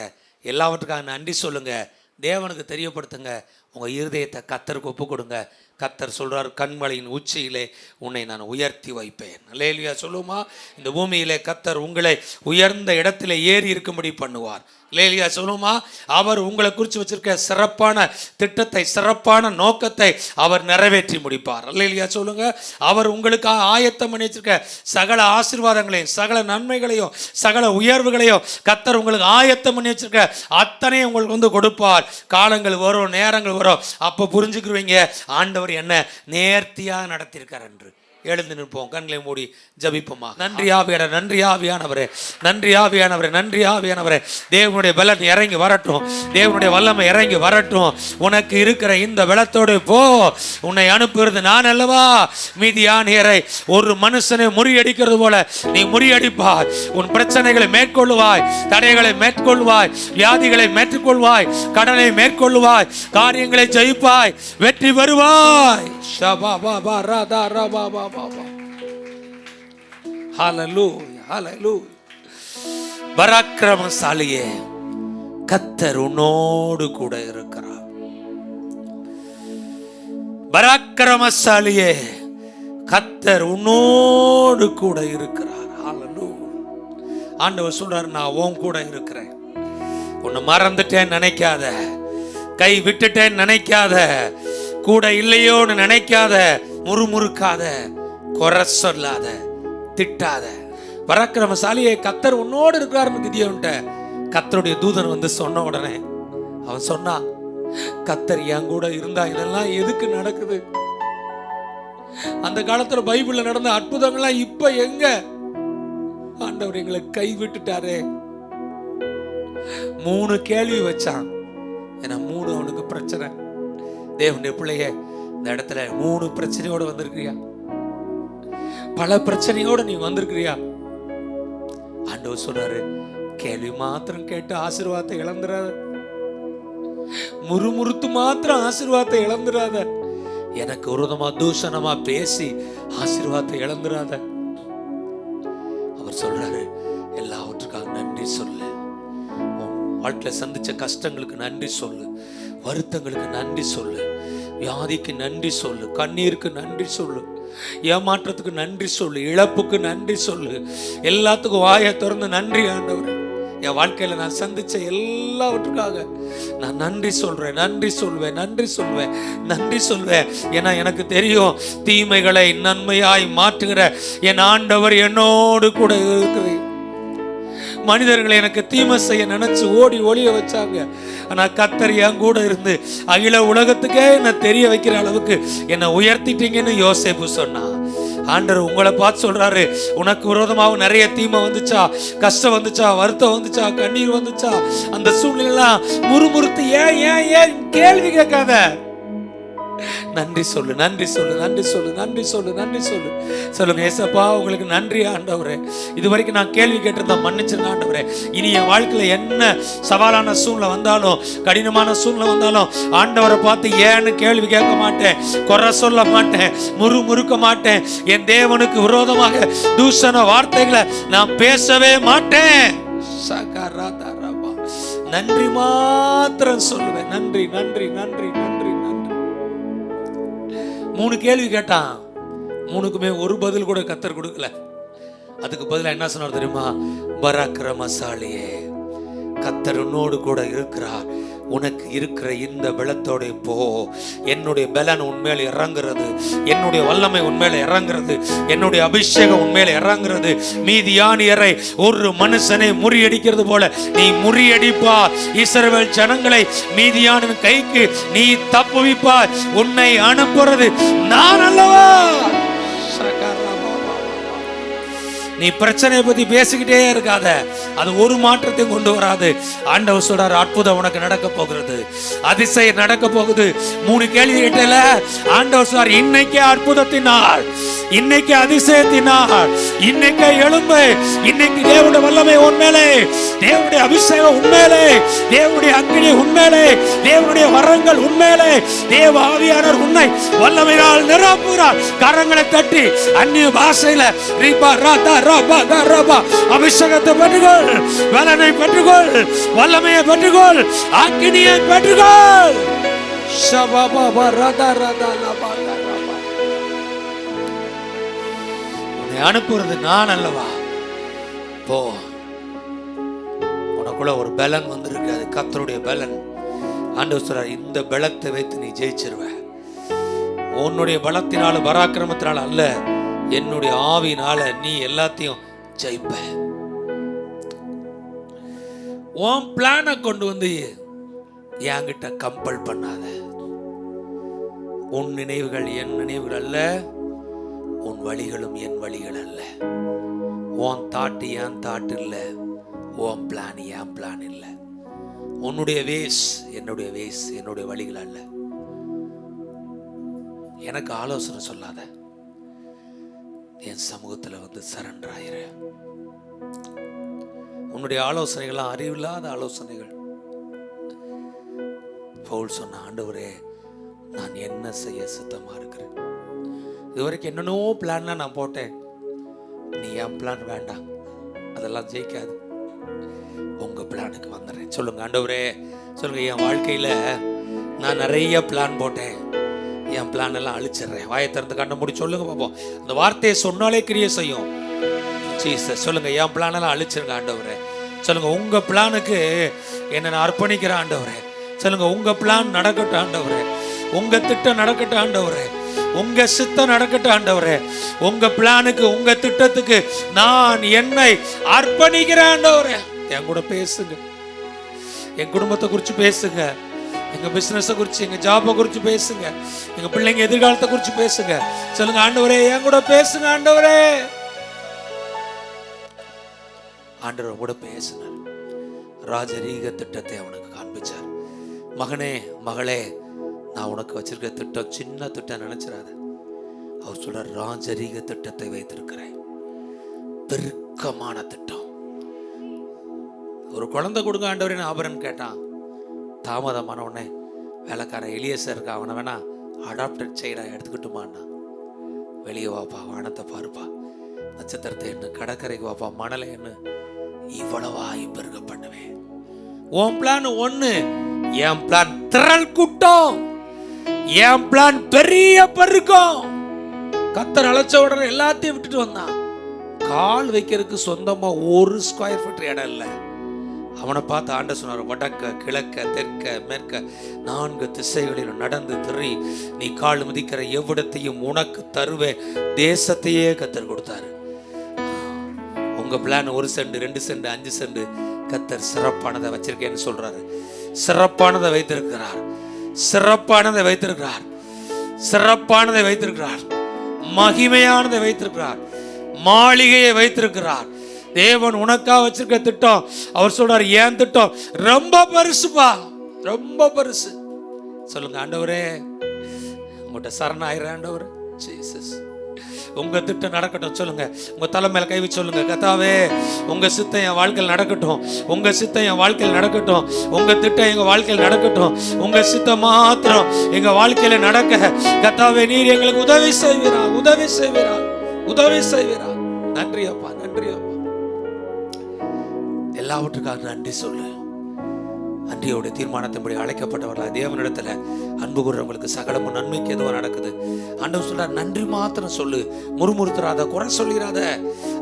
எல்லாவற்றுக்காக நன்றி சொல்லுங்க, தேவனுக்கு தெரியப்படுத்துங்க. உங்கள் இருதயத்தை கர்த்தருக்கு ஒப்பு கொடுங்க. கர்த்தர் சொல்கிறார், கண்மலையின் உச்சியிலே உன்னை நான் உயர்த்தி வைப்பேன். அல்லேலூயா சொல்லுமா. இந்த பூமியிலே கர்த்தர் உங்களை உயர்ந்த இடத்துல ஏறி இருக்கும்படி பண்ணுவார். அல்லேலூயா சொல்லுமா. அவர் உங்களை குறித்து வச்சிருக்க சிறப்பான திட்டத்தை, சிறப்பான நோக்கத்தை அவர் நிறைவேற்றி முடிப்பார். அல்லேலூயா சொல்லுங்க. அவர் உங்களுக்காக ஆயத்தம் பண்ணி வச்சிருக்க சகல ஆசீர்வாதங்களையும், சகல நன்மைகளையும், சகல உயர்வுகளையும் கர்த்தர் உங்களுக்கு ஆயத்தம் பண்ணி வச்சிருக்க அத்தனையும் உங்களுக்கு வந்து கொடுப்பார். காலங்கள் வரும், நேரங்கள் வரும், அப்போ புரிஞ்சுக்குருவீங்க ஆண்டவர் என்ன நேர்த்தியாக நடத்தியிருக்கார் என்று. எழுந்து நிற்போம், கண்களை மூடி ஜபிப்போமா. நன்றி ஆவியானவரே, நன்றி ஆவியானவரே, நன்றி ஆவியானவரே, நன்றி ஆவியானவரே. தேவனுடைய பலன் இறங்கி வரட்டும், தேவனுடைய வல்லமை இறங்கி வரட்டும். உனக்கு இருக்கிற இந்த பலத்தோடு போ, உன்னை அனுப்புகிறது நான் அல்லவா. மீதியானியரை ஒரு மனுஷனை முறியடிக்கிறது போல நீ முறியடிப்பாய். உன் பிரச்சனைகளை மேற்கொள்ளுவாய், தடைகளை மேற்கொள்வாய், வியாதிகளை மேற்கொள்வாய், கடனை மேற்கொள்வாய், காரியங்களை ஜெயிப்பாய், வெற்றி பெறுவாய். ஹல்லேலூயா, ஹல்லேலூயா. பராக்கிரமசாலியே, கர்த்தர் உன்னோடு கூட இருக்கிறார். பராக்கிரமசாலியே, கர்த்தர் உன்னோடு கூட இருக்கிறார். ஹல்லேலூயா. ஆண்டவர் சொல்றார், நான் உன் கூட இருக்கிறேன். உன்னை மறந்துட்டேன்னு நினைக்காத, கை விட்டுட்டேன்னு நினைக்காத, கூட இல்லையோன்னு நினைக்காத, முறுமுறுக்காத, குறை சொல்லாத, திட்டாத. பராக்கிரமசாலியே, கர்த்தர் உன்னோடு இருக்கிறாருன்னு கிதியோன்ட்ட கர்த்தருடைய தூதன் வந்து சொன்ன உடனே அவன் சொன்னான், கர்த்தர் என் கூட இருந்தா இதெல்லாம் எதுக்கு நடக்குது? அந்த காலத்துல பைபிள்ல நடந்த அற்புதங்கள்லாம் இப்ப எங்க? ஆண்டவர் எங்களை கை விட்டுட்டாரே. 3 கேள்வி வச்சான். ஏன்னா 3 அவனுக்கு பிரச்சனை. தேவனுடைய பிள்ளைய, இந்த இடத்துல 3 பிரச்சனையோட வந்திருக்கிறியா? பல பிரச்சனையோட நீ வந்திருக்கிறியா? ஆண்டவர் சொல்றாரு, கேள்வி மாத்திரம் கேட்டு ஆசீர்வாதத்தை இழந்துடாத, முறுமுறுத்து மாத்திரம் ஆசீர்வாதத்தை இழந்துடாத, எனக்கு விரோதமா தூஷணமா பேசி ஆசீர்வாதத்தை இழந்துடாத. அவர் சொல்றாரு, எல்லாவற்றுக்காக நன்றி சொல்லு. வாழ்க்கையில சந்திச்ச கஷ்டங்களுக்கு நன்றி சொல்லு, வருத்தங்களுக்கு நன்றி சொல்லு, வியாதிக்கு நன்றி சொல்லு, கண்ணீருக்கு நன்றி சொல்லு, ஏமாற்றத்துக்கு நன்றி சொல்லு, இழப்புக்கு நன்றி சொல்லு. எல்லாத்துக்கும் வாயை திறந்து நன்றி ஆண்டவர், என் வாழ்க்கையில நான் சந்திச்ச எல்லாவற்றுக்காக நான் நன்றி சொல்றேன், நன்றி சொல்வேன், நன்றி சொல்வேன், நன்றி சொல்வேன். ஏன்னா எனக்கு தெரியும், தீமைகளை நன்மையாய் மாற்றுகிற என் ஆண்டவர் என்னோடு கூட இருக்கிறேன். மனிதர்களை எனக்கு தீமை செய்ய நினைச்சு ஓடி ஒளிய வச்சாங்க. ஆனா கர்த்தர் என் கூட இருந்து அகில உலகத்துக்கே என்ன தெரிய வைக்கிற அளவுக்கு என்னை உயர்த்திட்டீங்கன்னு யோசேப்பு சொன்னா. ஆண்டவர் உங்களை பார்த்து சொல்றாரு, உனக்கு விரோதமாக நிறைய தீமை வந்துச்சா, கஷ்டம் வந்துச்சா, வருத்தம் வந்துச்சா, கண்ணீர் வந்துச்சா, அந்த சூழ்நிலையெல்லாம் முறுமுறுத்து ஏன் ஏன் ஏன் கேள்வி கேட்காத, நன்றி சொல்லு, நன்றி சொல்லு, நன்றி சொல்லு, நன்றி சொல்லு, நன்றி சொல்லு. சொல்லுங்க, ஏசப்பா உங்களுக்கு நன்றி ஆண்டவரே, இதுவரைக்கும் நான் கேள்வி கேட்டிருந்தா மன்னிச்சிருங்க ஆண்டவரே. இனி என் வாழ்க்கையில என்ன சவாலான சூழ்நிலை வந்தாலும், கடினமான சூழ்நிலை வந்தாலும் ஆண்டவரை பார்த்து ஏன்னு கேள்வி கேட்க மாட்டேன், குறை சொல்ல மாட்டேன், முறுமுறுக்க மாட்டேன், என் தேவனுக்கு விரோதமாக தூஷண வார்த்தைகளை நான் பேசவே மாட்டேன். நன்றி மாத்திரம் சொல்லுவேன். நன்றி, நன்றி, நன்றி, நன்றி, நன்றி. 3 கேள்வி கேட்டான், 3க்குமே ஒரு பதில் கூட கர்த்தர் கொடுக்கல. அதுக்கு பதிலா என்ன சொன்னார் தெரியுமா? பராக்கிரமசாலியே, கர்த்தர் உன்னோடு கூட இருக்கிறார், உனக்கு இருக்கிற இந்த பலத்தோட போ. என்னுடைய பலன் உன்மேல் இறங்குறது, என்னுடைய வல்லமை உன்மேல இறங்குறது, என்னுடைய அபிஷேகம் உன்மேல இறங்குறது. மீதியானியரை ஒரு மனுஷனை முறியடிக்கிறது போல நீ முறியடிப்பார். இஸ்ரவேல் ஜனங்களை மீதியானின் கைக்கு நீ தப்புவிப்பார். உன்னை அனுப்புறது நான் அல்லவா? நீ பிரச்சனையை பத்தி பேசிக்கிட்டே இருக்காத, அது ஒரு மாற்றத்தையும் கொண்டு வராது. ஆண்டவர் சொல்றாரு, அற்புதம் உனக்கு நடக்க போகிறது, அதிசயம் நடக்க போகுது. 3 கேள்வி கேட்டல, ஆண்டவர் சொல்றார், இன்னைக்கு அற்புதத்தினார், இன்னைக்கு அதிசயத்தினார், இன்னைக்கு எழும்பு, இன்னைக்கு தேவனுடைய வல்லமை உன்மேலே, தேவனுடைய அபிஷேகம் உன்மேலே, தேவனுடைய அக்கினி உன்மேலே, தேவனுடைய வரங்கள் உன்மேலே, தேவ ஆவியானவர் உன்னை வல்லமையால் நிரப்புகிறார். கரங்களை தட்டி அந்நிய பாஷையில ரிபா ராதா ரபா ரபா அபிஷேகத்தை பெற்றுக்கொள், வல்லமை பெற்றுக்கொள், வல்லமையை பெற்றுக்கொள், அக்கினியை பெற்றுக்கொள். ஷபபா ராதா ராதா லபா ரபா. உன்னை அனுப்புறது நான் அல்லவா? போ. உனக்குள்ள ஒரு பலன் வந்திருக்கு, அது கர்த்தருடைய பலன். ஆண்டவர் சொல்றார், இந்த பலத்தை வைத்து நீ ஜெயிச்சிருவ. உன்னுடைய பலத்தினால பராக்கிரமத்தினால அல்ல, என்னுடைய ஆவினால நீ எல்லாத்தையும் ஜெயிப்ப. உன் பிளானை கொண்டு வந்து என்கிட்ட கம்பல் பண்ணாத. உன் நினைவுகள் என் நினைவுகள் அல்ல, உன் வழிகளும் என் வழிகள் அல்ல. உன் தாட்டு என் தாட்டு இல்ல, உன் பிளான் என் பிளான் இல்ல. உன்னுடைய வேஸ் என்னுடைய வேஸ், என்னுடைய வழிகள் அல்ல. எனக்கு ஆலோசனை சொல்லாத, என் சமூகத்துல வந்து சரண்டர் ஆயிரு. உன்னுடைய ஆலோசனைகள் அறிவில்லாத ஆலோசனைகள். பவுல் சொன்ன, ஆண்டவரே நான் என்ன செய்ய சித்தமா இருக்கிறேன். இதுவரைக்கும் என்னென்னோ பிளான்லாம் நான் போட்டேன், நீ என் பிளான் வேண்டாம், அதெல்லாம் ஜெயிக்காது. உங்க பிளான் பிளானுக்கு வந்துடுறேன். சொல்லுங்க ஆண்டவரே, சொல்லுங்க என் வாழ்க்கையில் நான் நிறைய பிளான் போட்டேன், என் பிளான் எல்லாம் அழிச்சிடுறேன். வாயை திறந்து கண்ண மூடி சொல்லுங்க பார்ப்போம். அந்த வார்த்தையை சொன்னாலே கிரியை செய்யும். ஜீசஸ் சொல்லுங்க, என் பிளான் எல்லாம் அழிச்சிருங்க ஆண்டவரே. சொல்லுங்க, உங்க பிளானுக்கு என்ன நான் அர்ப்பணிக்கிறேன் ஆண்டவரே. சொல்லுங்க, உங்க பிளான் நடக்கட்டும் ஆண்டவரே, உங்க திட்டம் நடக்கட்டும் ஆண்டவரே, உங்க சித்தம் நடக்கட்டும் ஆண்டவரே. உங்க பிளானுக்கு, உங்க திட்டத்துக்கு நான் என்னை அர்ப்பணிக்கிறேன் ஆண்டவரே. என் கூட பேசுங்க, என் குடும்பத்தை குறித்து பேசுங்க, எங்க பிசினஸை குறித்து, எங்க ஜாபை குறித்து பேசுங்க, எங்க பிள்ளைங்க எதிர்காலத்தை குறித்து பேசுங்க. சொல்லுங்க ஆண்டவரே, என் கூட பேசுங்க ஆண்டவரே. ஆண்டவர் கூட பேசுங்க. ராஜரீக திட்டத்தை அவனுக்கு காண்பிச்சார். மகனே, மகளே, நான் உனக்கு வச்சிருக்க திட்டம் சின்ன திட்டம் நினைச்சிடாத. அவர் சொல்ற ராஜரீக திட்டத்தை வைத்திருக்கிறேன், பெருக்கமான திட்டம். ஒரு குழந்தை கொடுங்க ஆண்டவரே ஆபரன் கேட்டான். தாமதமான உடனே வேலைக்காரன் எலியேசர் இருக்கா, அவனை வேணா அடாப்டட் சைல்டா எடுத்துக்கிட்டுமான்னா. வெளியே வாப்பா, வானத்தை பாருப்பா, நட்சத்திரத்தை என்ன, கடற்கரைக்கு வாப்பா, மணலை என்ன, இவ்வளவாய் பெருக பண்ணுவேன். உன் பிளான் ஒண்ணு, என் பிளான் திரள் கூட்டம், என் பிளான் பெரிய பெருக்கம். கர்த்தர் அழைச்ச உடனே எல்லாத்தையும் விட்டுட்டு வந்தான். கால் வைக்கிறதுக்கு சொந்தமா 1 ஸ்கொயர் ஃபீட் இடம் இல்லை. அவனை பார்த்து ஆண்ட சொன்னார், வடக்க கிழக்க தெற்க மேற்க 4 திசைகளிலும் நடந்து திரி, நீ கால் மிதிக்கிற எவ்விடத்தையும் உனக்கு தருவேன், தேசத்தையே கர்த்தர் கொடுத்தாரு. உங்க பிளான் 1 சென்ட் 2 சென்ட் 5 சென்ட், கர்த்தர் சிறப்பானதை வச்சிருக்கேன்னு சொல்றாரு. சிறப்பானதை வைத்திருக்கிறார், சிறப்பானதை வைத்திருக்கிறார், சிறப்பானதை வைத்திருக்கிறார், மகிமையானதை வைத்திருக்கிறார், மாளிகையை வைத்திருக்கிறார். தேவன் உனக்கா வச்சிருக்க திட்டம், அவர் சொல்றார், என் திட்டம் ரொம்ப பெருசுப்பா, ரொம்ப பெருசு. சொல்லுங்க ஆண்டவரே, உங்கள்கிட்ட சரணாயிரம் ஆண்டவர். ஜீசஸ், உங்க திட்டம் நடக்கட்டும். சொல்லுங்க, உங்க தலை மேல கை வச்சு சொல்லுங்க, கர்த்தாவே உங்க சித்தம் என் வாழ்க்கையில் நடக்கட்டும், உங்க சித்தம் என் வாழ்க்கையில் நடக்கட்டும், உங்க திட்டம் எங்க வாழ்க்கையில் நடக்கட்டும், உங்க சித்தம் மாத்திரம் எங்க வாழ்க்கையில நடக்க கர்த்தாவே நீர் எங்களுக்கு உதவி செய்வீரா, உதவி செய்வீரா, உதவி செய்வீரா. நன்றி அப்பா, நன்றி அப்பா. எல்லாவற்றுக்காக நன்றி சொல்லு. அன்றையோட தீர்மானத்தின்படி அழைக்கப்பட்டவர்களாக தேவனிடத்துல அன்பு கூறுறவங்களுக்கு சகலமும் நன்மைக்கு எதுவும் நடக்குது. ஆண்டவர் சொல்றார், நன்றி மாத்திரம் சொல்லு, முறுமுறுத்துறாத, குறை சொல்லிடாத.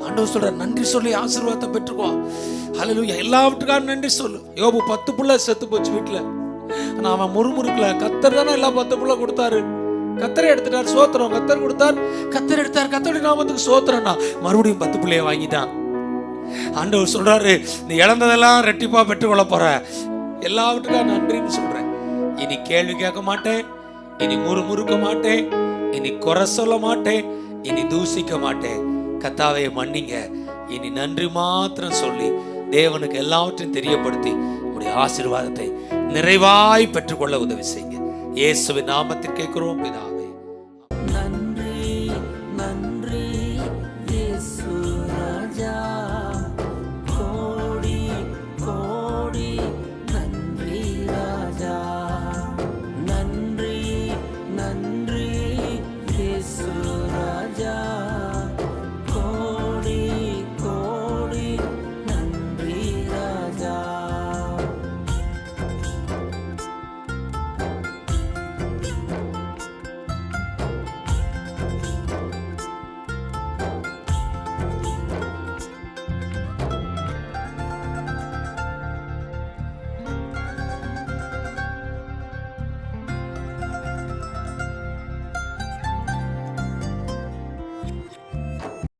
ஆண்டவர் சொல்றார், நன்றி சொல்லி ஆசீர்வாதத்தை பெற்றுக்கோ. ஹல்லேலூயா. எல்லாவற்றுக்காக நன்றி சொல்லு. யோபு 10 புள்ள செத்து போச்சு வீட்டுல, ஆனா அவன் முறுமுறுக்கல. கர்த்தர் தானே எல்லாம் 10 புள்ள கொடுத்தாரு, கர்த்தரை எடுத்துட்டார், சோத்திரம். கர்த்தர் கொடுத்தார், கர்த்தர் எடுத்தார், கர்த்தருடைய நாமத்துக்கு சோத்திரம்னா மறுபடியும் 10 பிள்ளைய வாங்கிட்டான். ஆண்டவர் சொல்றாரு, நீ இழந்ததெல்லாம் ரெட்டிப்பா பெற்றுக்கொள்ள போற. எல்லாவற்றுக்காக நன்றின்னு சொல்றேன். இனி கேள்வி கேட்க மாட்டேன், இனி முறுமுறுக்க மாட்டேன், இனி குறை சொல்ல மாட்டேன், இனி தூசிக்க மாட்டேன். கர்த்தாவே மன்னிங்க. இனி நன்றி மாத்திரம் சொல்லி தேவனுக்கு எல்லாவற்றையும் தெரியப்படுத்தி உங்களுடைய ஆசீர்வாதத்தை நிறைவாய் பெற்றுக்கொள்ள உதவி செய்யுங்க. இயேசுவின் நாமத்தில் கேட்கிறோம் பிதா.